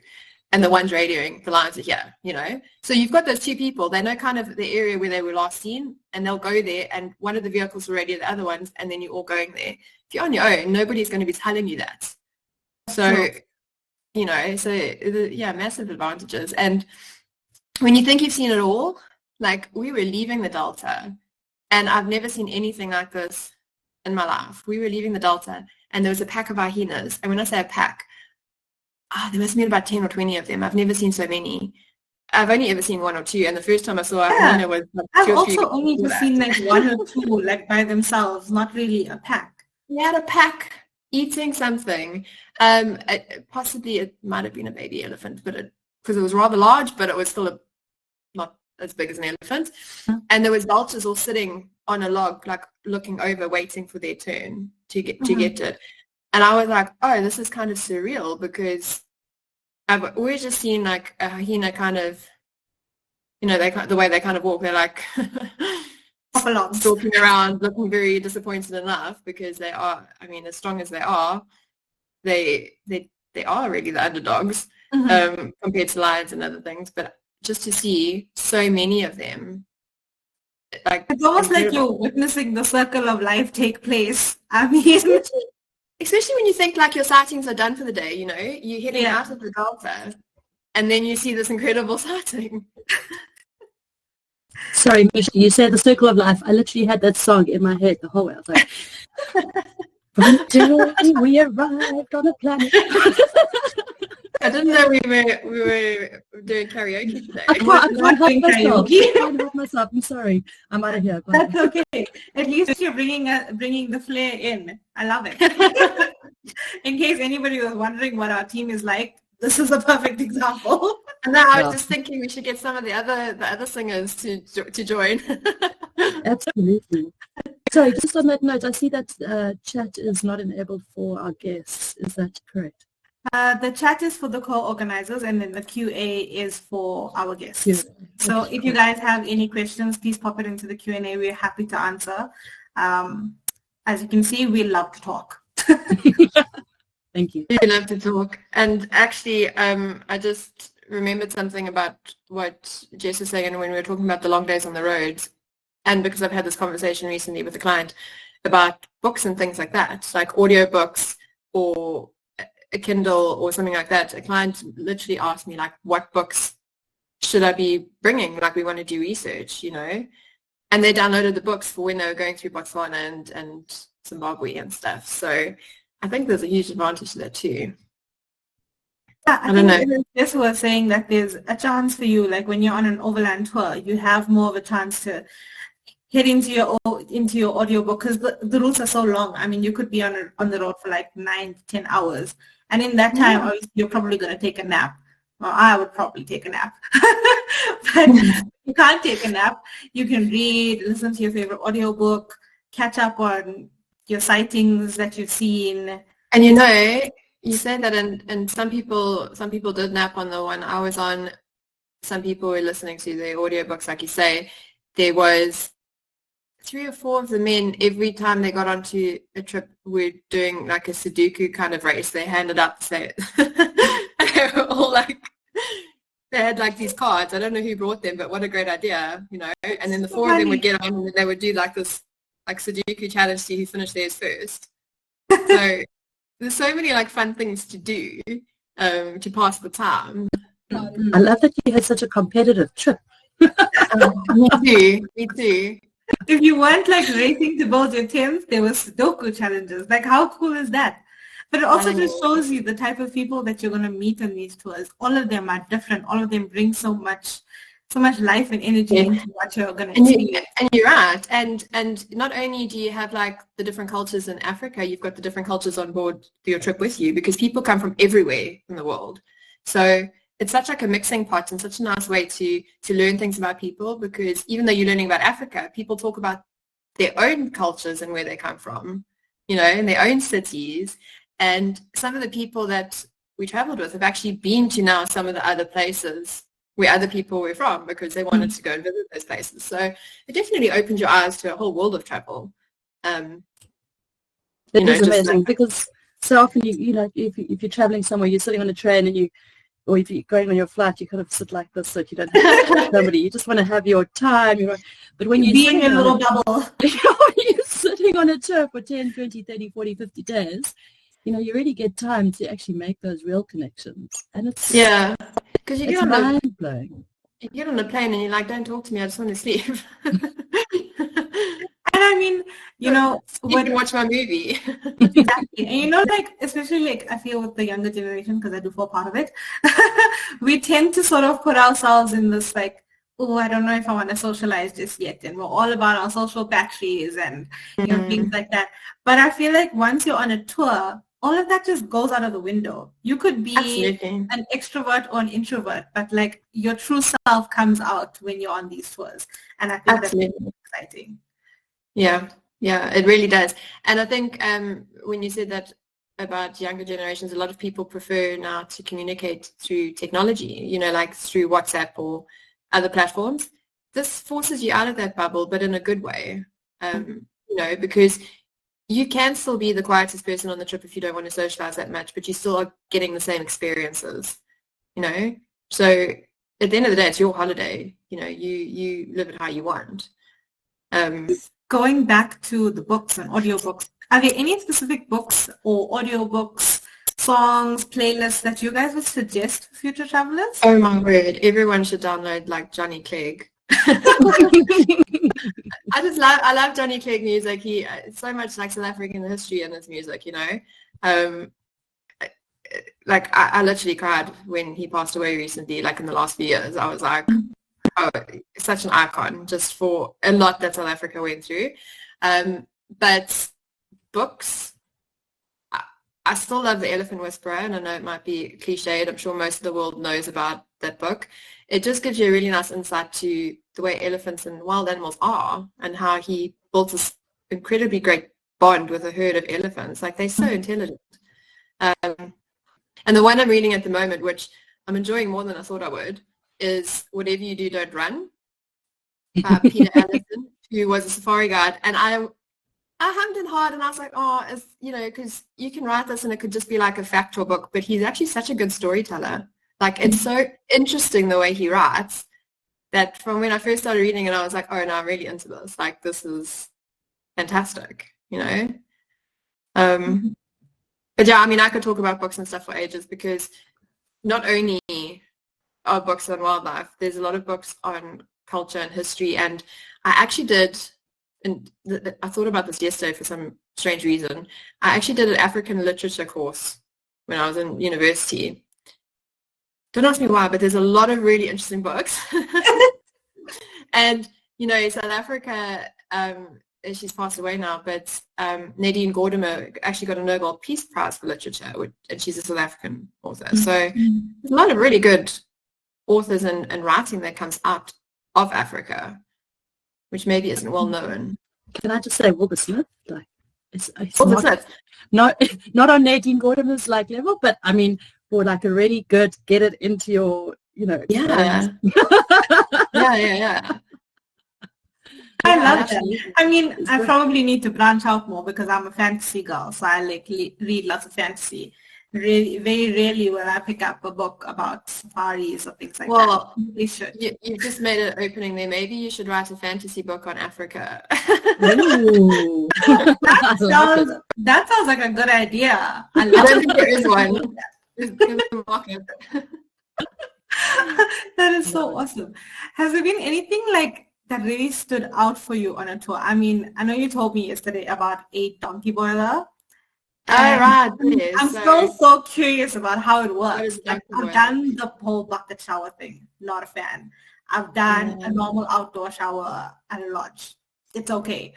and the one's radioing, the lions are here, So you've got those two people, they know kind of the area where they were last seen, and they'll go there, and one of the vehicles will radio the other ones, and then you're all going there. If you're on your own, nobody's going to be telling you that. So, massive advantages. And when you think you've seen it all, like, we were leaving the Delta, and I've never seen anything like this in my life. We were leaving the Delta, and there was a pack of hyenas, and when I say a pack, there must have been about 10 or 20 of them. I've never seen so many. I've only ever seen one or two, and the first time I saw a hyena was I've also only just seen one or two, by themselves, not really a pack. We had a pack eating something. Possibly it might have been a baby elephant, but because it was rather large, but it was still not as big as an elephant. Mm-hmm. And there was vultures all sitting on a log, like looking over, waiting for their turn to get it. And I was like, oh, this is kind of surreal, because I've always just seen like a hyena kind of, the way they kind of walk, they're like stalking around, looking very disappointed enough, because they are, as strong as they are, they are really the underdogs, compared to lions and other things. But just to see so many of them like It's almost like incredible. you're witnessing the circle of life take place. I mean, Especially when you think like your sightings are done for the day, you know, you're heading yeah. out of the Delta and then you see this incredible sighting. Sorry, Misha, you said the circle of life. I literally had that song in my head the whole way. I was like, from the day we arrived on the planet. I didn't know we were doing karaoke today. I can't help doing myself. karaoke. I can't help myself. I'm sorry. I'm out of here. Bye. That's okay. At least you're bringing the flair in. I love it. In case anybody was wondering what our team is like, this is a perfect example. And now I Yeah. was just thinking we should get some of the other singers to join. Absolutely. Sorry, just on that note, I see that chat is not enabled for our guests. Is that correct? The chat is for the co-organizers, and then the QA is for our guests. Yeah. So if you guys have any questions, please pop it into the Q&A. We're happy to answer. As you can see, we love to talk. Thank you. We love to talk. And actually, I just remembered something about what Jess was saying when we were talking about the long days on the road. And because I've had this conversation recently with a client about books and things like that, like audiobooks or a Kindle or something like that. A client literally asked me, like, what books should I be bringing? Like, we want to do research, you know? And they downloaded the books for when they were going through Botswana and Zimbabwe and stuff. So I think there's a huge advantage to that too. Yeah, I don't know. think this was saying that there's a chance for you, like when you're on an overland tour, you have more of a chance to head into your audiobook because the routes are so long. I mean, you could be on the road for like 9 to 10 hours. And in that time, obviously, you're probably going to take a nap. Well, I would probably take a nap. But you can't take a nap. You can read, listen to your favorite audiobook, catch up on your sightings that you've seen. And you know, you said that and some people did nap on the one I was on. Some people were listening to the audiobooks, like you say. There was 3 or 4 of the men, every time they got onto a trip, were doing like a Sudoku kind of race. They handed up, say, they were all like, they had like these cards. I don't know who brought them, but what a great idea, you know. And then the 4 of them would get on and they would do like this like Sudoku challenge to who finished theirs first. So there's so many like fun things to do to pass the time. I love that you had such a competitive trip. Me too. If you weren't like racing to build your tents, there were Sudoku challenges. Like, how cool is that? But it also just shows you the type of people that you're going to meet on these tours. All of them are different. All of them bring so much life and energy into what you're going to experience. And you're right. And not only do you have like the different cultures in Africa, you've got the different cultures on board for your trip with you because people come from everywhere in the world. So it's such like a mixing pot and such a nice way to learn things about people because even though you're learning about Africa, people talk about their own cultures and where they come from, you know, in their own cities. And some of the people that we traveled with have actually been to now some of the other places where other people were from because they wanted to go and visit those places. So it definitely opens your eyes to a whole world of travel. It is amazing because so often you know if you're traveling somewhere, you're sitting on a train and or if you're going on your flight, you kind of sit like this so that you don't have somebody. You just want to have your time. But when you're being in a little bubble, you're sitting on a tour for 10, 20, 30, 40, 50 days, you know, you really get time to actually make those real connections. And it's because you mind-blowing. You get on a plane and you're like, don't talk to me, I just want to sleep. And I mean, you know, you can watch my movie. Exactly. And you know, like, especially like I feel with the younger generation, because I do feel part of it, we tend to sort of put ourselves in this like, oh, I don't know if I want to socialize just yet. And we're all about our social batteries and you know, things like that. But I feel like once you're on a tour, all of that just goes out of the window. You could be an extrovert or an introvert, but like your true self comes out when you're on these tours. And I think that's really exciting. Yeah, it really does. And I think when you said that about younger generations, a lot of people prefer now to communicate through technology, you know, like through WhatsApp or other platforms. This forces you out of that bubble, but in a good way, you know, because you can still be the quietest person on the trip if you don't want to socialize that much, but you still are getting the same experiences, you know. So at the end of the day, it's your holiday, you know, you live it how you want. Going back to the books and audiobooks, are there any specific books or audiobooks, songs, playlists that you guys would suggest for future travelers? Oh my word, everyone should download like Johnny Clegg. I love Johnny Clegg music. He so much like South African history in his music, you know. Like I literally cried when he passed away recently, like in the last few years. I was like, oh, such an icon just for a lot that South Africa went through. But books, I still love The Elephant Whisperer, and I know it might be cliched. I'm sure most of the world knows about that book. It just gives you a really nice insight to the way elephants and wild animals are and how he built this incredibly great bond with a herd of elephants. Like, they're so intelligent. And the one I'm reading at the moment, which I'm enjoying more than I thought I would, is Whatever You Do, Don't Run, Peter Allison, who was a safari guide. And I hummed and hard, and I was like, oh, it's, you know, because you can write this and it could just be like a factual book, but he's actually such a good storyteller. Like, it's so interesting the way he writes that from when I first started reading it, I was like, oh, no, I'm really into this. Like, this is fantastic, you know? But yeah, I mean, I could talk about books and stuff for ages, because not only are books on wildlife, there's a lot of books on culture and history. And I actually did, and I thought about this yesterday for some strange reason, I actually did an African literature course when I was in university. Don't ask me why, but there's a lot of really interesting books. And, you know, South Africa, she's passed away now, but Nadine Gordimer actually got a Nobel Peace Prize for Literature, and she's a South African author. So there's a lot of really good authors and writing that comes out of Africa, which maybe isn't well known. Can I just say Wilbur Smith? Like, it's Wilbur Smith. Not on Nadine Gordimer's like level, but I mean, for like a really good, get it into your, you know. Yeah. Yeah. I love that. I mean, I probably need to branch out more because I'm a fantasy girl, so I like read lots of fantasy. Really, very rarely will I pick up a book about safaris or things like that. Well, you should. You've just made an opening there. Maybe you should write a fantasy book on Africa. Ooh. That sounds like a good idea. I don't think there is one. That is so awesome. Has there been anything like that really stood out for you on a tour? I mean, I know you told me yesterday about a donkey boiler. Oh, right. I'm so curious about how it works. Like, I've done the whole bucket shower thing. Not a fan. I've done a normal outdoor shower at a lodge. It's okay.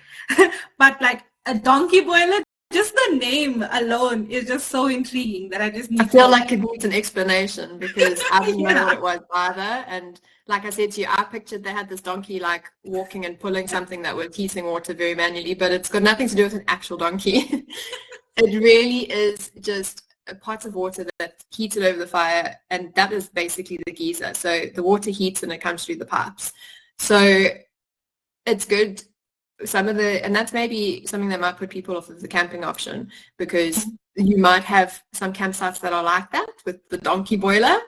But like a donkey boiler, just the name alone is just so intriguing that I just need I feel like it needs an explanation, because I didn't know what it was either. And like I said to you, I pictured they had this donkey like walking and pulling something that was heating water very manually, but it's got nothing to do with an actual donkey. It really is just a pot of water that's heated over the fire, and that is basically the geyser. So the water heats and it comes through the pipes. So it's good. And that's maybe something that might put people off of the camping option, because you might have some campsites that are like that with the donkey boiler.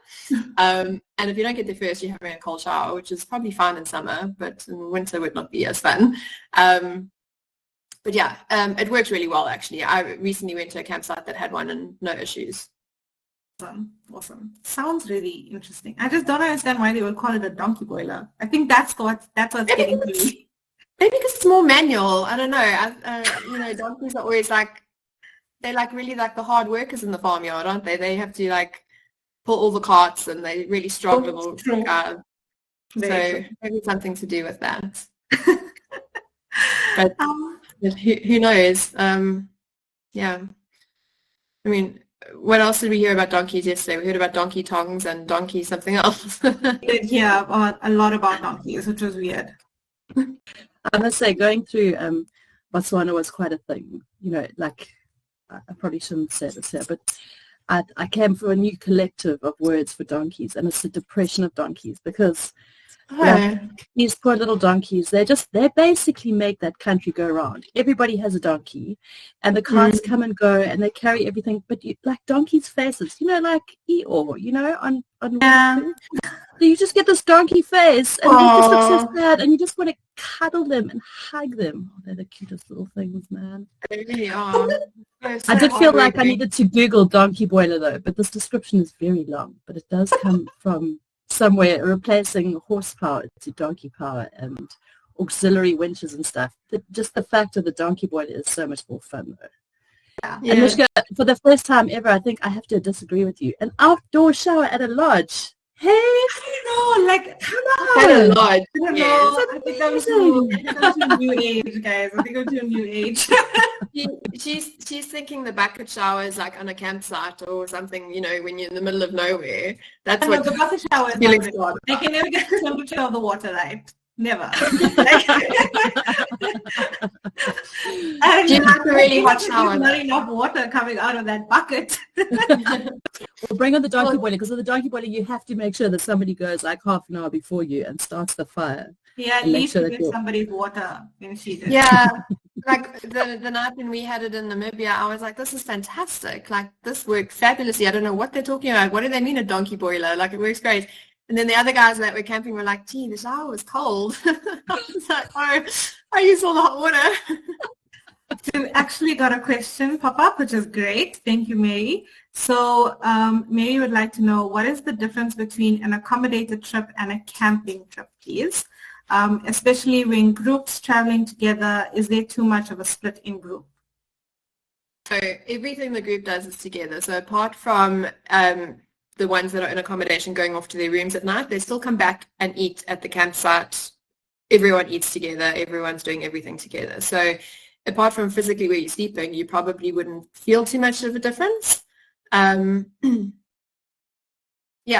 And if you don't get there first, you're having a cold shower, which is probably fine in summer, but in winter would not be as fun. But yeah, it worked really well, actually. I recently went to a campsite that had one and no issues. Awesome. Sounds really interesting. I just don't understand why they would call it a donkey boiler. I think that's what's getting to me. Maybe because it's more manual. I don't know. You know, donkeys are always like, they're like really like the hard workers in the farmyard, aren't they? They have to like pull all the carts, and they're really strong little guys. So maybe something to do with that. But who knows? Yeah. I mean, what else did we hear about donkeys yesterday? We heard about donkey tongues and donkey something else. We did hear a lot about donkeys, which was weird. I must say, going through Botswana was quite a thing. You know, like, I probably shouldn't say this here, but I came from a new collective of words for donkeys, and it's the depression of donkeys, because like, these poor little donkeys, they basically make that country go round. Everybody has a donkey, and the cars come and go, and they carry everything. But like donkeys' faces, you know, like Eeyore, you know, on So you just get this donkey face, and they just look so Aw. sad, and you just want to cuddle them and hug them. Oh, they're the cutest little things, man. They really are. They're I so did feel like I heartwarming. needed to Google donkey boiler though, but this description is very long. But it does come from somewhere replacing horsepower to donkey power and auxiliary winches and stuff. Just the fact of the donkey boiler is so much more fun though. Yeah. And Mishka, for the first time ever, I think I have to disagree with you. An outdoor shower at a lodge. Hey, I don't know, like, Quite a lot. I don't Yes. know. I think I'm to a new age, guys. I think I'm to a new age. She's thinking the bucket shower is like on a campsite or something, you know, when you're in the middle of nowhere. That's I know, what the bucket shower is Felix not wants. They can never get the temperature of the water right. Never. And Do you like a really hot there's shower? not enough water coming out of that bucket. We'll bring on the donkey boiler, because with the donkey boiler you have to make sure that somebody goes like half an hour before you and starts the fire. Yeah, at And make least sure you that get you're- somebody's water when she did. Yeah, like the night when we had it in Namibia, I was like, this is fantastic. Like, this worked fabulously. I don't know what they're talking about. What do they mean a donkey boiler? Like, it works great. And then the other guys that were camping were like, gee, the shower was cold. I was like, oh, I used all the hot water. So we actually got a question pop up, which is great. Thank you, Mary. So Mary would like to know, what is the difference between an accommodated trip and a camping trip, please? Especially when groups traveling together, is there too much of a split in group? So everything the group does is together. So apart from the ones that are in accommodation going off to their rooms at night, they still come back and eat at the campsite. Everyone eats together. Everyone's doing everything together. So apart from physically where you're sleeping, you probably wouldn't feel too much of a difference. Yeah,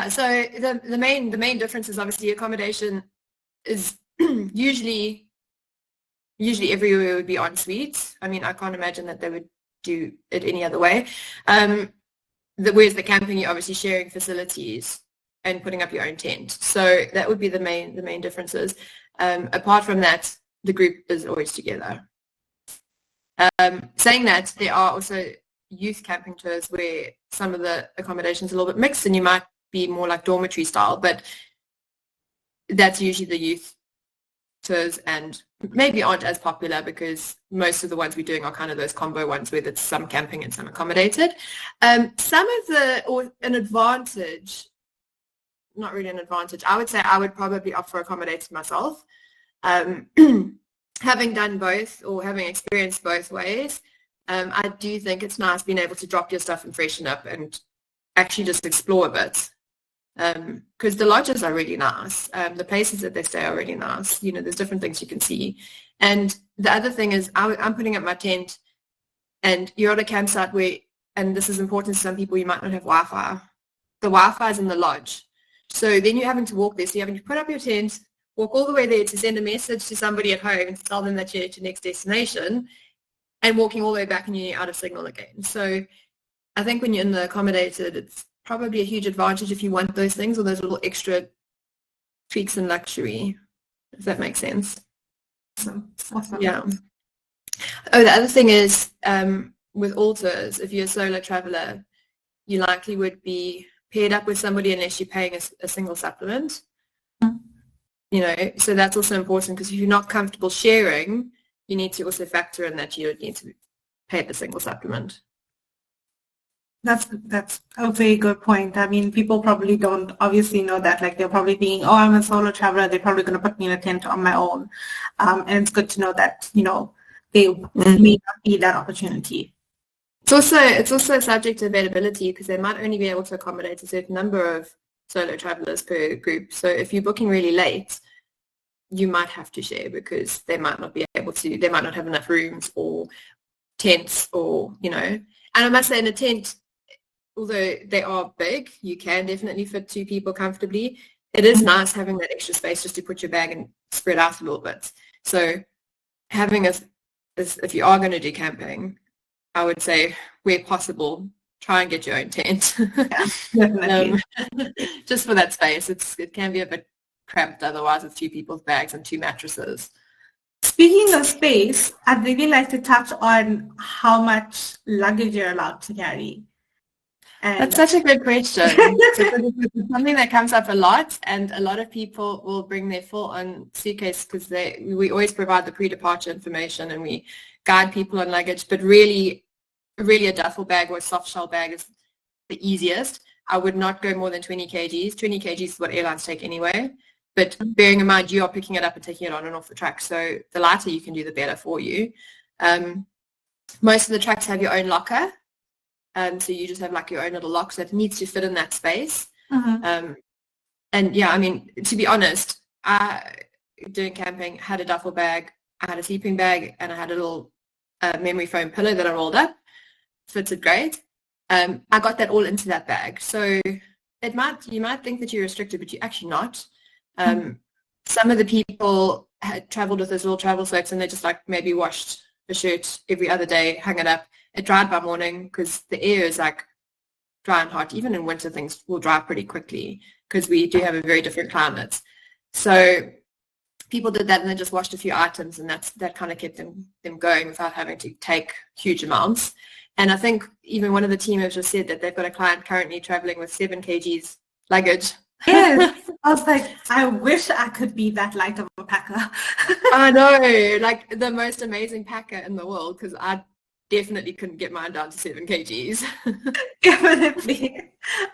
so the main difference is obviously accommodation is usually everywhere would be en suite. I mean, I can't imagine that they would do it any other way. Whereas the camping, you're obviously sharing facilities and putting up your own tent. So that would be the main differences. Apart from that, the group is always together. Saying that, there are also youth camping tours where some of the accommodations are a little bit mixed and you might be more like dormitory style, but that's usually the youth tours and maybe aren't as popular because most of the ones we're doing are kind of those combo ones where it's some camping and some accommodated. An advantage, not really an advantage, I would say I would probably opt for accommodated myself. Having done both or having experienced both ways, I do think it's nice being able to drop your stuff and freshen up and actually just explore a bit. Because the lodges are really nice. The places that they stay are really nice. You know, there's different things you can see. And the other thing is I'm putting up my tent and you're at a campsite where, and this is important to some people, you might not have Wi-Fi. The Wi-Fi is in the lodge. So then you're having to walk there. So you're having to put up your tent, walk all the way there to send a message to somebody at home and tell them that you're at your next destination and walking all the way back and you're out of signal again. So I think when you're in the accommodated, it's probably a huge advantage if you want those things or those little extra tweaks and luxury, if that makes sense. Awesome. Yeah. Oh, the other thing is with all tours, if you're a solo traveler, you likely would be paired up with somebody unless you're paying a single supplement. You know, so that's also important because if you're not comfortable sharing, you need to also factor in that you don't need to pay the single supplement. That's a very good point. I mean, people probably don't obviously know that. Like, they're probably thinking, oh, I'm a solo traveler. They're probably going to put me in a tent on my own. And it's good to know that, you know, they may not be that opportunity. It's also subject to availability because they might only be able to accommodate a certain number of solo travelers per group. So if you're booking really late, you might have to share because they might not be able to, they might not have enough rooms or tents or, you know. And I must say in a tent, although they are big, you can definitely fit 2 people comfortably. It is nice having that extra space just to put your bag and spread out a little bit. So having if you are going to do camping, I would say where possible, try and get your own tent. Yeah, definitely. Just for that space. It can be a bit cramped otherwise with 2 people's bags and 2 mattresses. Speaking of space, I'd really like to touch on how much luggage you're allowed to carry. That's such a good question. It's something that comes up a lot, and a lot of people will bring their full-on suitcase because we always provide the pre-departure information and we guide people on luggage, but really a duffel bag or a soft shell bag is the easiest. I would not go more than 20 kgs. 20 kgs is what airlines take anyway, but bearing in mind you are picking it up and taking it on and off the track, so the lighter you can do, the better for you. Most of the tracks have your own locker. So you just have like your own little lock, so it needs to fit in that space. And yeah, I mean, to be honest, doing camping, had a duffel bag, I had a sleeping bag, and I had a little memory foam pillow that I rolled up. Fitted great. I got that all into that bag. So you might think that you're restricted, but you're actually not. Some of the people had traveled with those little travel soaps and they just like maybe washed the shirt every other day, hung it up. It dried by morning because the air is like dry and hot. Even in winter, things will dry pretty quickly because we do have a very different climate. So people did that and then just washed a few items, and that kind of kept them going without having to take huge amounts. And I think even one of the team has just said that they've got a client currently traveling with 7 kgs luggage. Yes, I was like, I wish I could be that light of a packer. I know, like the most amazing packer in the world, because I definitely couldn't get mine down to 7 kgs. Definitely.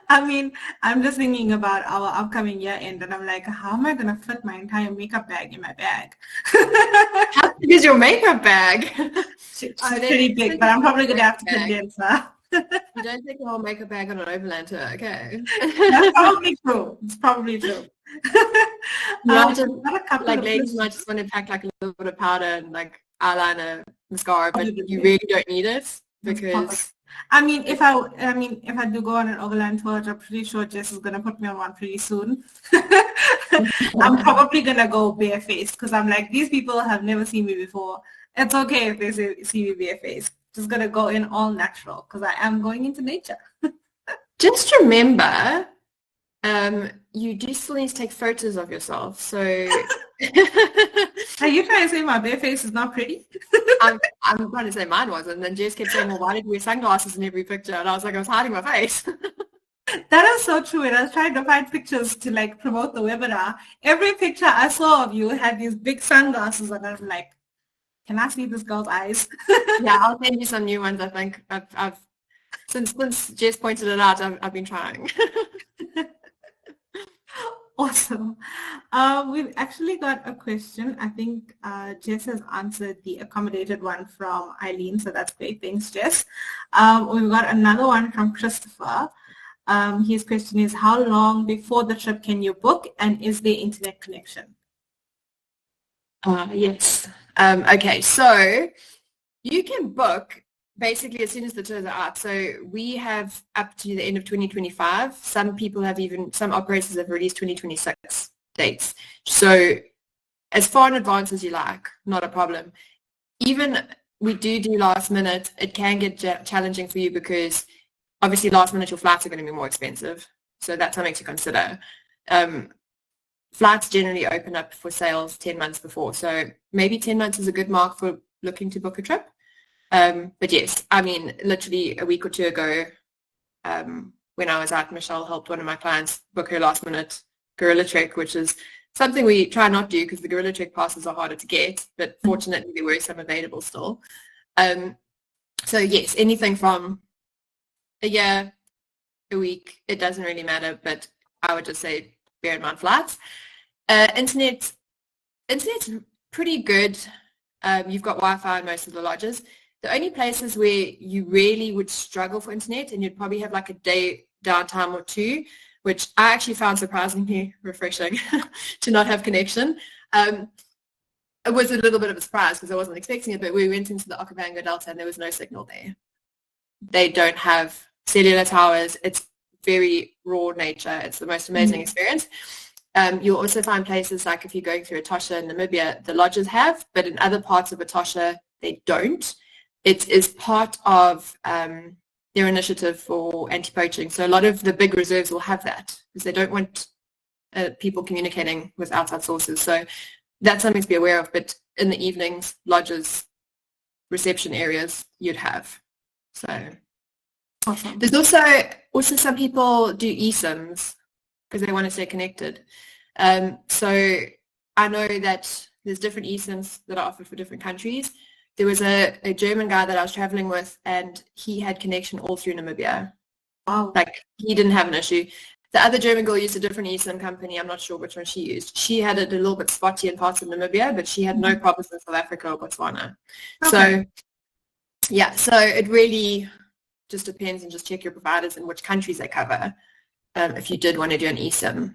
I mean, I'm just thinking about our upcoming year end, and I'm like, how am I going to fit my entire makeup bag in my bag? How big is your makeup bag? It's pretty big, but I'm probably going to have to condense that. You don't take the whole makeup bag on an overland tour, okay? That's probably true. It's probably true. Ladies might just want to pack like a little bit of powder and like eyeliner, mascara, but you really don't need it because I mean, if I do go on an overland tour, I'm pretty sure Jess is gonna put me on one pretty soon. I'm probably gonna go barefaced because I'm like, these people have never seen me before. It's okay if they see me barefaced. Just gonna go in all natural because I am going into nature. Just remember, you do still need to take photos of yourself. So are you trying to say my bare face is not pretty? I'm trying to say mine wasn't. And then Jess kept saying, well, why did you wear sunglasses in every picture? And I was like, I was hiding my face. That is so true. And I was trying to find pictures to like promote the webinar. Every picture I saw of you had these big sunglasses, and I'm like, can I see this girl's eyes? Yeah, I'll send you some new ones. I think I've since Jess pointed it out, I've been trying. Awesome. We've actually got a question. I think Jess has answered the accommodated one from Eileen, so that's great. Thanks, Jess. We've got another one from Christopher. His question is, how long before the trip can you book, and is there internet connection? Yes. Okay, so you can book basically as soon as the tours are out. So we have up to the end of 2025. Some operators have released 2026 dates. So as far in advance as you like, not a problem. Even we do last minute, it can get challenging for you because obviously last minute your flights are going to be more expensive. So that's something to consider. Flights generally open up for sales 10 months before. So maybe 10 months is a good mark for looking to book a trip. But yes, I mean, literally a week or two ago, when I was out, Michelle helped one of my clients book her last minute Gorilla Trek, which is something we try not to do because the Gorilla Trek passes are harder to get, but fortunately there were some available still. So yes, anything from a year, a week, it doesn't really matter, but I would just say bear in mind flights. Internet's pretty good. You've got Wi-Fi in most of the lodges. The only places where you really would struggle for internet, and you'd probably have like a day downtime or two, which I actually found surprisingly refreshing to not have connection. It was a little bit of a surprise because I wasn't expecting it, but we went into the Okavango Delta and there was no signal there. They don't have cellular towers. It's very raw nature. It's the most amazing experience. You'll also find places like if you're going through Etosha in Namibia, the lodges have, but in other parts of Etosha, they don't. It is part of their initiative for anti-poaching. So a lot of the big reserves will have that because they don't want people communicating with outside sources. So that's something to be aware of. But in the evenings, lodges, reception areas, you'd have. So Awesome. There's also some people do eSIMs because they want to stay connected. So I know that there's different eSIMs that are offered for different countries. There was a German guy that I was traveling with, and he had connection all through Namibia. Wow. Like, he didn't have an issue. The other German girl used a different eSIM company. I'm not sure which one she used. She had it a little bit spotty in parts of Namibia, but she had no problems in South Africa or Botswana. Okay. So it really just depends, and just check your providers and which countries they cover if you did want to do an eSIM.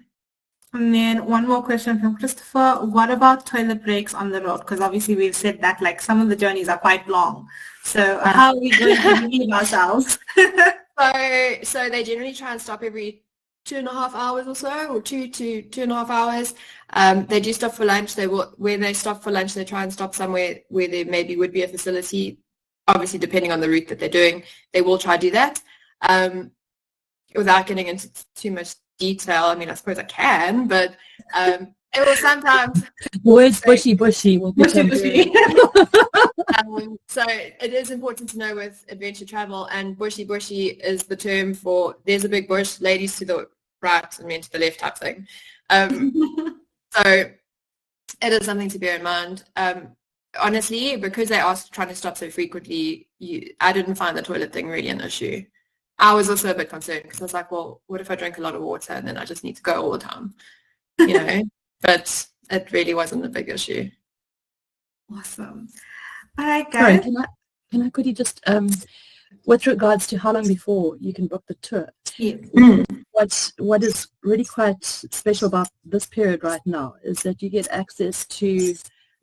And then one more question from Christopher. What about toilet breaks on the road? Because obviously we've said that like some of the journeys are quite long. So how are we going to relieve ourselves? So they generally try and stop every 2.5 hours or so, or 2.5 hours. They do stop for lunch. Where they stop for lunch, they try and stop somewhere where there maybe would be a facility. Obviously, depending on the route that they're doing, they will try to do that. Without getting into too much detail, I mean, I suppose I can, but it will sometimes... Words bushy will be Bushy. So it is important to know with adventure travel, and bushy is the term for there's a big bush, ladies to the right and men to the left type thing. So it is something to bear in mind. Honestly, because they are trying to stop so frequently, I didn't find the toilet thing really an issue. I was also a bit concerned because I was like, well, what if I drink a lot of water and then I just need to go all the time? You know, but it really wasn't a big issue. Awesome. All right, Sorry, guys. can I quickly just, with regards to how long before you can book the tour, Yes. what is really quite special about this period right now is that you get access to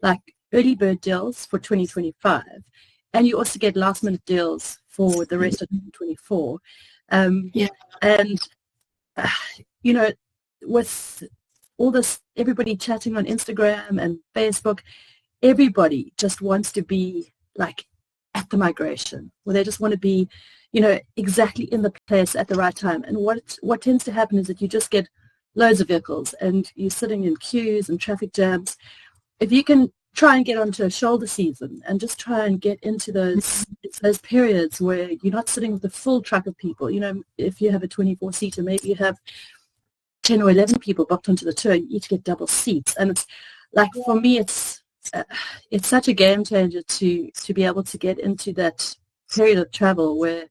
like early bird deals for 2025, and you also get last minute deals for the rest of 2024. And you know, with all this, everybody chatting on Instagram and Facebook, everybody just wants to be like at the migration, where they just want to be, you know, exactly in the place at the right time. And what tends to happen is that you just get loads of vehicles and you're sitting in queues and traffic jams. If you can try and get onto a shoulder season and just try and get into those periods where you're not sitting with a full truck of people. You know, if you have a 24-seater, maybe you have 10 or 11 people booked onto the tour, and you each get double seats. And it's like, for me, it's such a game changer to be able to get into that period of travel where,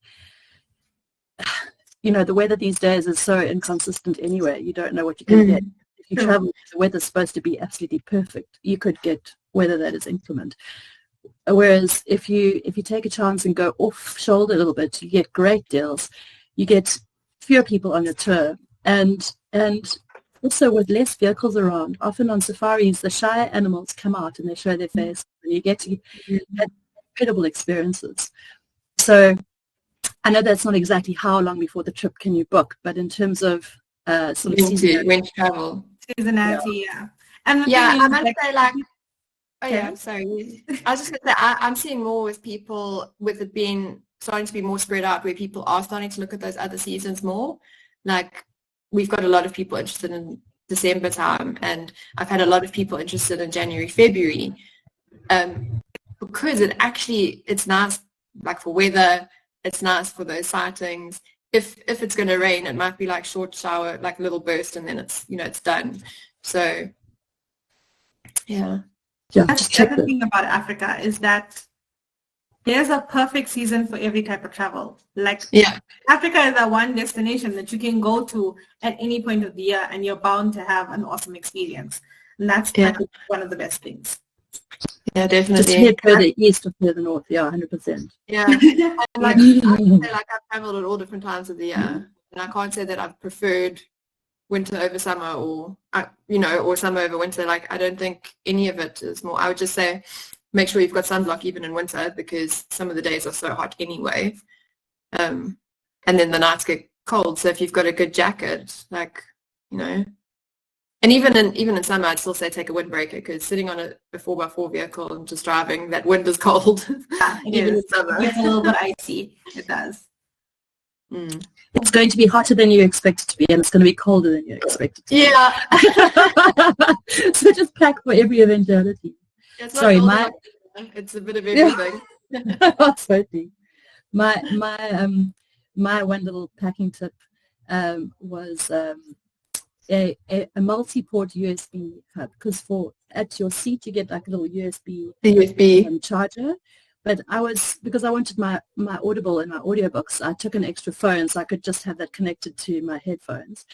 you know, the weather these days is so inconsistent anyway. You don't know what you can get. If you travel, the weather's supposed to be absolutely perfect. You could get weather that is inclement. Whereas if you take a chance and go off shoulder a little bit, you get great deals. You get fewer people on your tour, and also with less vehicles around. Often on safaris, the shy animals come out and they show their face, and you get to have incredible experiences. So I know that's not exactly how long before the trip can you book, but in terms of sort of when to travel. Seasonality, yeah. And I must say, like, sorry. I was just going to say, I'm seeing more with people, with it being starting to be more spread out, where people are starting to look at those other seasons more. Like, we've got a lot of people interested in December time, and I've had a lot of people interested in January, February, because it's nice, like, for weather. It's nice for those sightings. If it's going to rain, it might be like short shower, like a little burst, and then it's, you know, it's done. So, yeah. That's the other thing about Africa is that there's a perfect season for every type of travel. Like, Africa is that one destination that you can go to at any point of the year, and you're bound to have an awesome experience. And that's one of the best things. Yeah, definitely. Just head further east or further north, 100%. Yeah. And like, I've traveled at all different times of the year, and I can't say that I've preferred winter over summer, or or summer over winter. Like, I don't think any of it is more. I would just say make sure you've got sunblock even in winter, because some of the days are so hot anyway, and then the nights get cold. So if you've got a good jacket, like, you know. And even in summer, I'd still say take a windbreaker, because sitting on a 4x4 vehicle and just driving, that wind is cold. Yeah, even in summer. It's a little bit icy. It does. It's going to be hotter than you expect it to be, and it's going to be colder than you expect it to be. Yeah. So just pack for every eventuality. It's It's a bit of everything. Totally. My my one little packing tip was a multi-port USB hub, because at your seat you get like a little USB charger. But because I wanted my Audible and my audiobooks, I took an extra phone so I could just have that connected to my headphones.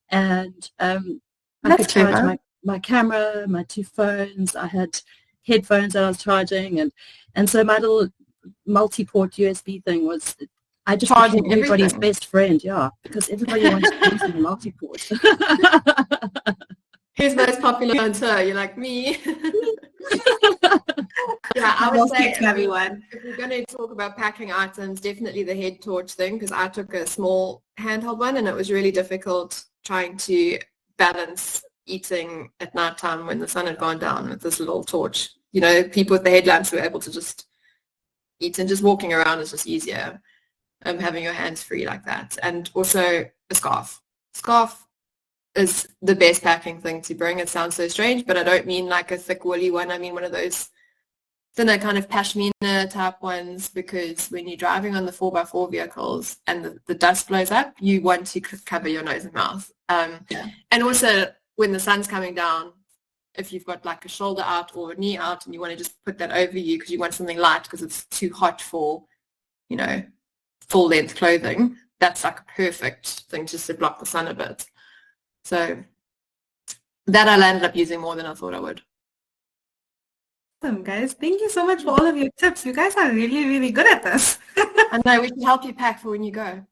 And I could charge my camera, my 2 phones. I had headphones that I was charging, and so my little multi-port USB thing was, I just Charging became everybody's everything. best friend, because everybody wanted to use the multi-port. Who's most popular on tour? You're like me. Yeah, I would say if we're going to talk about packing items, definitely the head torch thing, because I took a small handheld one and it was really difficult trying to balance eating at night time when the sun had gone down with this little torch. You know, people with the headlamps were able to just eat, and just walking around is just easier, having your hands free like that. And also a scarf. Scarf is the best packing thing to bring. It sounds so strange, but I don't mean like a thick woolly one. I mean one of those thinner kind of pashmina type ones, because when you're driving on the 4x4 vehicles and the dust blows up, you want to cover your nose and mouth. And also when the sun's coming down, if you've got like a shoulder out or a knee out and you want to just put that over you because you want something light because it's too hot for, you know, full length clothing, that's like a perfect thing just to block the sun a bit. So that I landed up using more than I thought I would. Awesome, guys. Thank you so much for all of your tips. You guys are really, really good at this. I know, we can help you pack for when you go.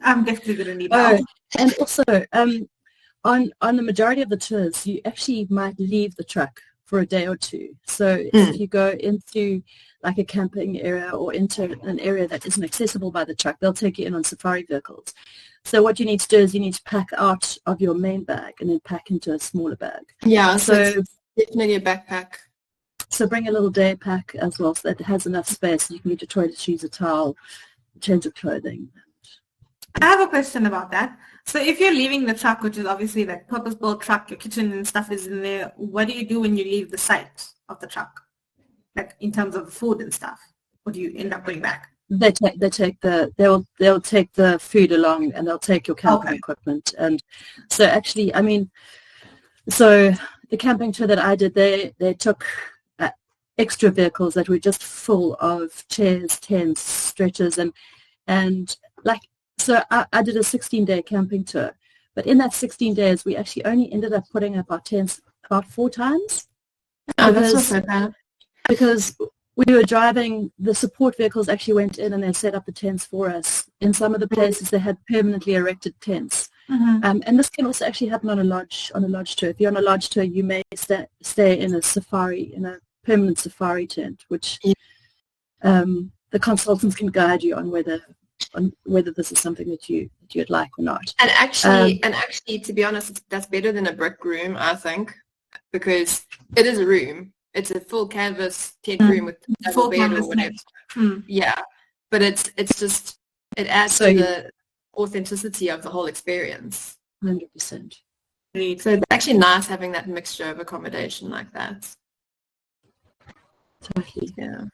I'm definitely going to need help. And also, on the majority of the tours, you actually might leave the truck for a day or two. So if you go into like a camping area or into an area that isn't accessible by the truck, they'll take you in on safari vehicles. So what you need to do is you need to pack out of your main bag and then pack into a smaller bag. Yeah, so it's definitely a backpack. So bring a little day pack as well, so that it has enough space. You can get your toiletries, a towel, change of clothing. I have a question about that. So if you're leaving the truck, which is obviously like purpose-built truck, your kitchen and stuff is in there, what do you do when you leave the site of the truck? Like in terms of food and stuff? What do you end up bringing back? They'll take the food along, and they'll take your camping equipment. And so actually, I mean, so the camping tour that I did, they took extra vehicles that were just full of chairs, tents, stretchers, and like, so I did a 16-day camping tour, but in that 16 days, we actually only ended up putting up our tents about 4 times. Oh, that's not so bad. Because we were driving, the support vehicles actually went in and they set up the tents for us. In some of the places, they had permanently erected tents. And this can also actually happen on a lodge tour. If you're on a lodge tour, you may stay in a permanent safari tent, which the consultants can guide you on whether this is something that you'd like or not. And actually, to be honest, that's better than a brick room, I think, because it is a room. It's a full canvas tent room with a double bed or whatever. Yeah, but it adds to the authenticity of the whole experience. 100%. So it's actually nice having that mixture of accommodation like that. Totally. Yeah.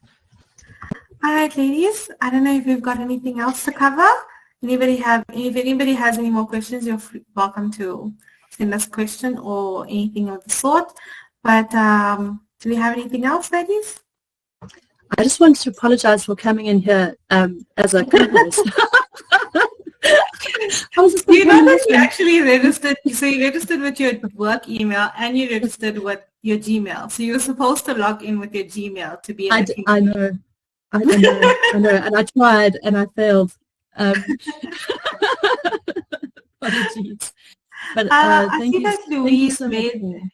All right, ladies. I don't know if we've got anything else to cover. If anybody has any more questions, you're welcome to send us a question or anything of the sort. But do we have anything else, ladies? I just wanted to apologize for coming in here as a co-host. You know that you actually registered, so you registered with your work email and you registered with your Gmail. So you were supposed to log in with your Gmail to be in I know, and I tried and I failed. Apologies. But I thank see you. that Louise so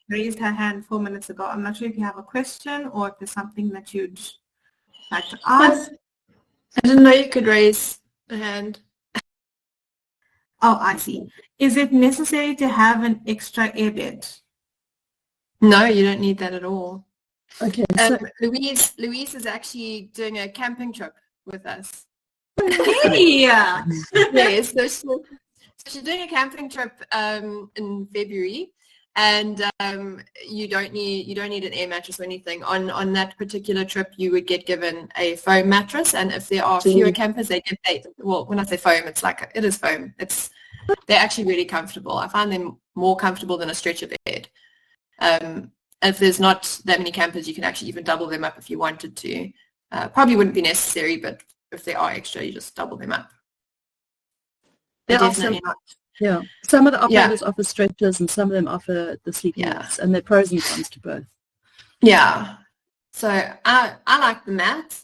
raised her hand 4 minutes ago. I'm not sure if you have a question or if there's something that you'd like to ask. I didn't know you could raise a hand. Oh, I see. Is it necessary to have an extra airbed? No, you don't need that at all. Okay. So, Louise is actually doing a camping trip with us. Hey! Yes, so she's doing a camping trip in February, and you don't need an air mattress or anything. On that particular trip, you would get given a foam mattress, and if there are fewer campers, they get well, when I say foam, it is foam. They're actually really comfortable. I find them more comfortable than a stretcher bed. If there's not that many campers, you can actually even double them up if you wanted to. Probably wouldn't be necessary, but if there are extra, you just double them up. There are some, yeah. Some of the operators offer stretchers, and some of them offer the sleeping mats, and there are pros and cons to both. Yeah. So I like the mat,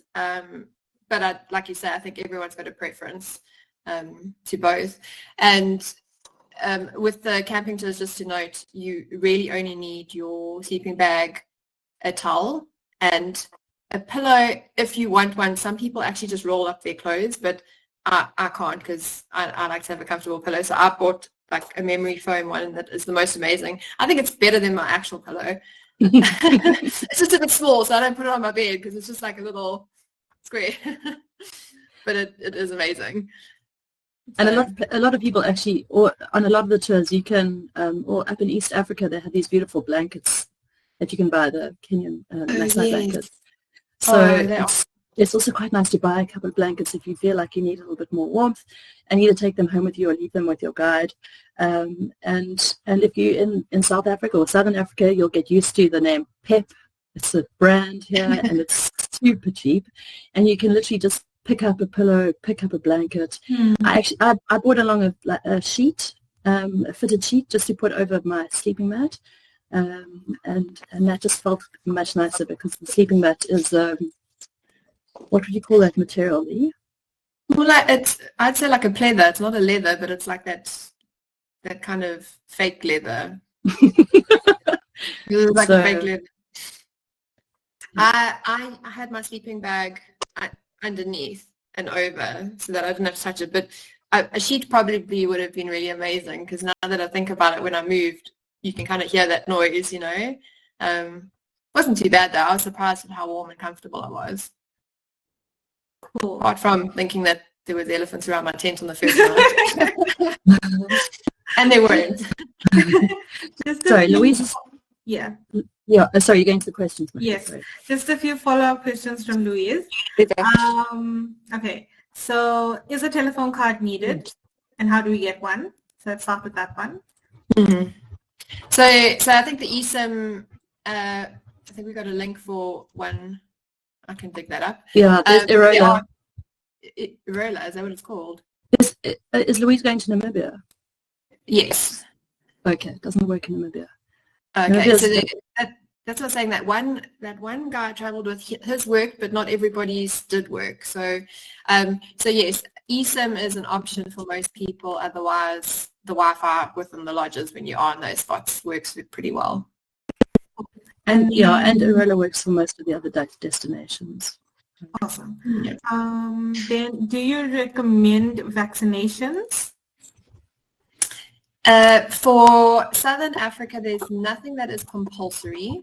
but like you say, I think everyone's got a preference to both. And with the camping tours, just to note, you really only need your sleeping bag, a towel, and a pillow if you want one. Some people actually just roll up their clothes, but I can't, because I like to have a comfortable pillow. So I bought like a memory foam one that is the most amazing. I think it's better than my actual pillow. It's just a bit small, so I don't put it on my bed because it's just like a little square. But it is amazing. And a lot of people actually, or on a lot of the tours, you can, or up in East Africa, they have these beautiful blankets that you can buy, the Kenyan Masai blankets. So it's also quite nice to buy a couple of blankets if you feel like you need a little bit more warmth, and either take them home with you or leave them with your guide. And if you're in South Africa or Southern Africa, you'll get used to the name Pep. It's a brand here, and it's super cheap. And you can literally just pick up a pillow, pick up a blanket. I bought along a sheet, a fitted sheet, just to put over my sleeping mat. And that just felt much nicer, because the sleeping mat is what would you call that material, Lee? Well, I'd say like a pleather. It's not a leather, but it's like that kind of fake leather. It's like a fake leather. I had my sleeping bag underneath and over, so that I didn't have to touch it. But a sheet probably would have been really amazing, because now that I think about it, when I moved, you can kind of hear that noise, you know. Wasn't too bad though. I was surprised at how warm and comfortable I was. Cool. Apart from thinking that there was elephants around my tent on the first night. And they weren't. Sorry, Louise. Yeah. Yeah, sorry, you're going to the questions. Yes, just a few follow-up questions from Louise. Okay, so is a telephone card needed, and how do we get one? So let's start with that one. Mm-hmm. So I think the eSIM, I think we got a link for one. I can dig that up. Yeah, there's Irola. Irola, is that what it's called? Is Louise going to Namibia? Yes. Okay, it doesn't work in Namibia. Okay, so that's what I'm saying. That one guy I traveled with, his worked, but not everybody's did work. So yes, eSIM is an option for most people. Otherwise, the Wi-Fi within the lodges when you are in those spots works pretty well. And Irola works for most of the other destinations. Awesome. Yeah. Then, do you recommend vaccinations? For Southern Africa, there's nothing that is compulsory.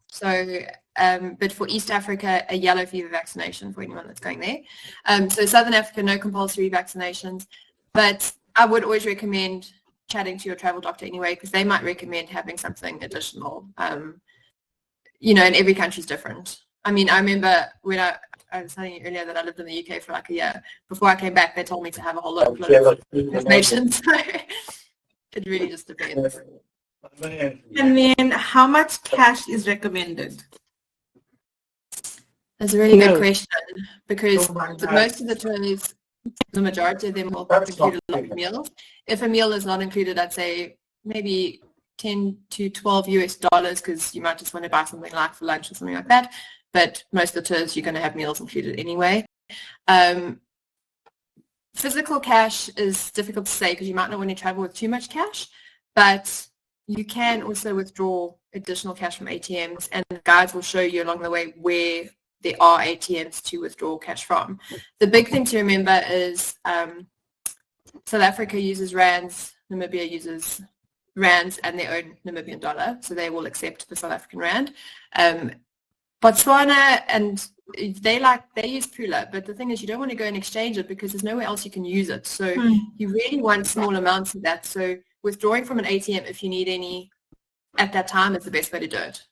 So, but for East Africa, a yellow fever vaccination for anyone that's going there. So Southern Africa, no compulsory vaccinations. But I would always recommend chatting to your travel doctor anyway, because they might recommend having something additional. And every country's different. I mean, I remember when I was telling you earlier that I lived in the UK for like a year. Before I came back, they told me to have a whole lot of vaccinations. It really just depends. And then how much cash is recommended? That's a really good question, because most of the tours, the majority of them will include a lot of meals. If a meal is not included, I'd say maybe 10 to 12 US dollars, because you might just want to buy something like for lunch or something like that. But most of the tours, you're going to have meals included anyway. Physical cash is difficult to say, because you might not want to travel with too much cash, but you can also withdraw additional cash from ATMs, and guides will show you along the way where there are ATMs to withdraw cash from. The big thing to remember is South Africa uses rands, Namibia uses rands and their own Namibian dollar, so they will accept the South African rand. Botswana, and they use Pula, but the thing is you don't want to go and exchange it, because there's nowhere else you can use it. So you really want small amounts of that. So withdrawing from an ATM, if you need any at that time is the best way to do it,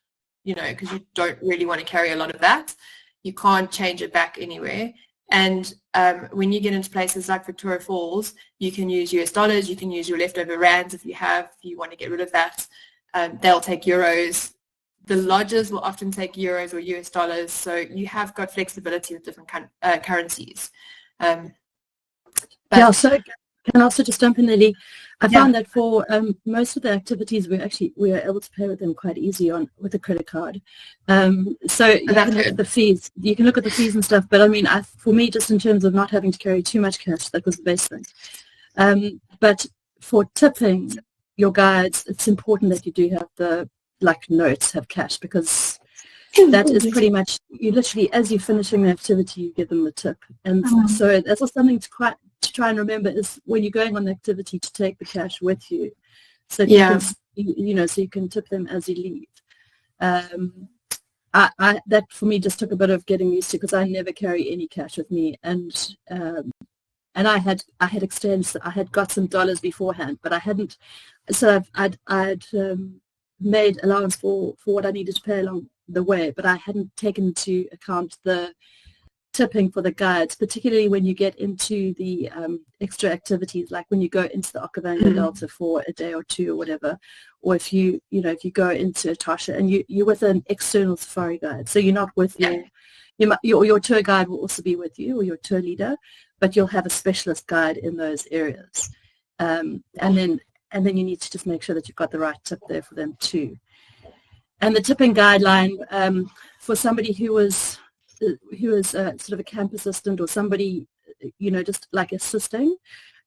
because you don't really want to carry a lot of that. You can't change it back anywhere. And when you get into places like Victoria Falls, you can use US dollars, you can use your leftover rands if you want to get rid of that. They'll take euros. The lodges will often take euros or US dollars, so you have got flexibility with different currencies. So can I also just jump in, Lily? I found that for most of the activities, we are able to pay with them quite easy with a credit card. So you can look at the fees. You can look at the fees and stuff. But I mean, for me, just in terms of not having to carry too much cash, that was the best thing. But for tipping your guides, it's important that you do have the notes have cash, because that is pretty much, you literally, as you're finishing the activity, you give them the tip. And so that's also something to try and remember, is when you're going on the activity, to take the cash with you, so that you can tip them as you leave. That for me just took a bit of getting used to, because I never carry any cash with me, and I had exchanged. I had got some dollars beforehand, but I hadn't. So I'd made allowance for what I needed to pay along the way, but I hadn't taken into account the tipping for the guides, particularly when you get into the extra activities, like when you go into the Okavango Delta for a day or two or whatever, or if you go into Tasha and you're with an external safari guide, so you're not with your tour guide will also be with you, or your tour leader, but you'll have a specialist guide in those areas, and then you need to just make sure that you've got the right tip there for them too. And the tipping guideline for somebody who was sort of a camp assistant, or somebody, just like assisting,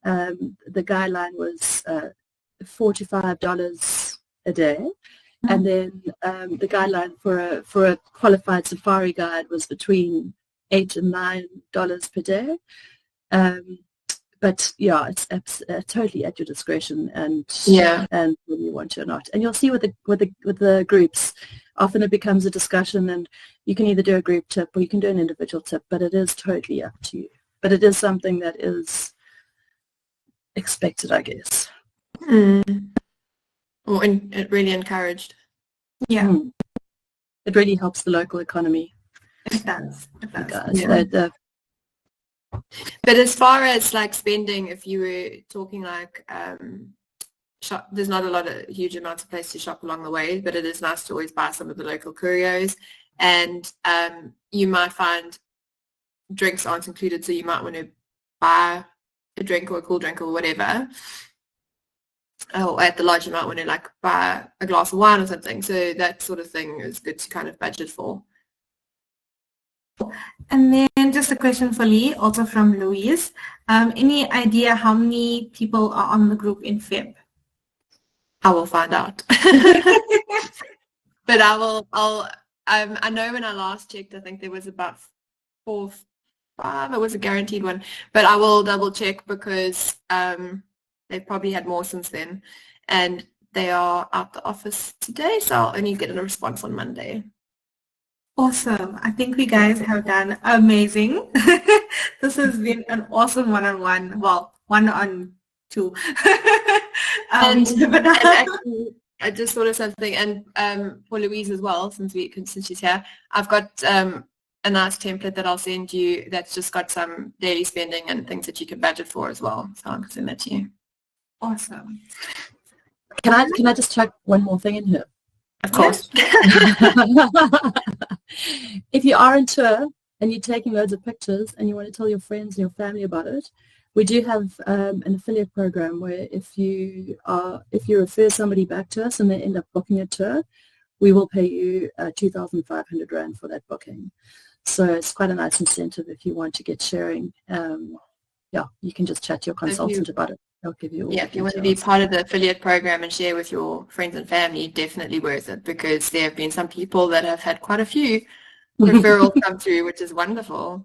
the guideline was $4 to $5 a day. And then the guideline for a qualified safari guide was between $8 and $9 per day. But it's totally at your discretion, and when you want to or not. And you'll see with the groups, often it becomes a discussion, and you can either do a group tip or you can do an individual tip, but it is totally up to you. But it is something that is expected, I guess. Or it really encouraged. Yeah. It really helps the local economy. It does. But as far as spending, if you were talking shop, there's not a huge amount of place to shop along the way, but it is nice to always buy some of the local curios, and you might find drinks aren't included, so you might want to buy a drink or a cool drink or whatever, or at the lodge you might want to buy a glass of wine or something, so that sort of thing is good to kind of budget for. And then just a question for Lee, also from Louise. Any idea how many people are on the group in Feb? I will find out. But I know when I last checked, I think there was about 4 or 5. It was a guaranteed one. But I will double check, because they've probably had more since then. And they are out the office today, so I'll only get a response on Monday. Awesome. I think we guys have done amazing. This has been an awesome one-on-one. Well, 1-on-2. And actually, I just thought of something, and for Louise as well, since she's here, I've got a nice template that I'll send you that's just got some daily spending and things that you can budget for as well. So I'll send that to you. Awesome. Can I just check one more thing in here? Of course. If you are on tour and you're taking loads of pictures and you want to tell your friends and your family about it, we do have an affiliate program where if you refer somebody back to us and they end up booking a tour, we will pay you 2,500 Rand for that booking. So it's quite a nice incentive if you want to get sharing. You can just chat to your consultant about it. They'll give you all the if you want to details. be part of the affiliate program and share with your friends and family, definitely worth it, because there have been some people that have had quite a few referrals come through, which is wonderful.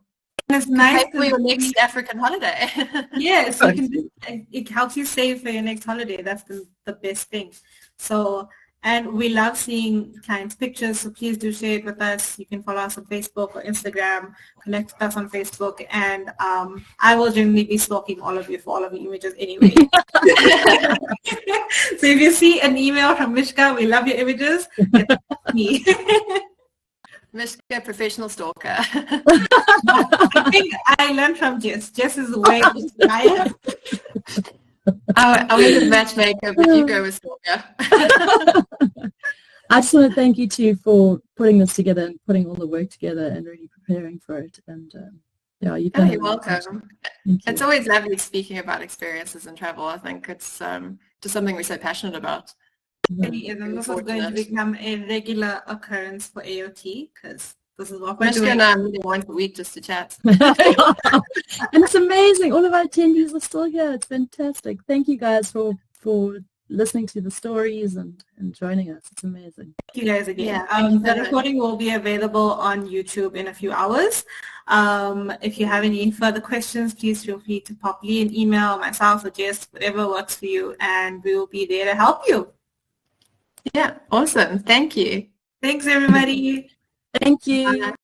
And it's nice for your next African holiday. Yes, it helps you save for your next holiday. That's the best thing. So And we love seeing clients' pictures, so please do share it with us. You can follow us on Facebook or Instagram, connect with us on Facebook, and I will generally be stalking all of you for all of the images anyway. So if you see an email from Mishka, we love your images, it's me. Mishka, professional stalker. I think I learned from Jess. Jess is way higher. I was a matchmaker, but you go with stalker. I just want to thank you two for putting this together and putting all the work together and really preparing for it. And yeah, you've done you're welcome. It's always lovely speaking about experiences in travel. I think it's just something we're so passionate about. And this is going to become a regular occurrence for AOT because this is what we're Mishka doing. and I meet once a week just to chat. And it's amazing. All of our attendees are still here. It's fantastic. Thank you guys for listening to the stories and joining us. It's amazing. Thank you guys again. Yeah, the recording will be available on YouTube in a few hours. If you have any further questions, please feel free to pop Lee an email, myself or Jess, whatever works for you, and we will be there to help you. Yeah, awesome. Thank you. Thanks, everybody. Thank you. Bye.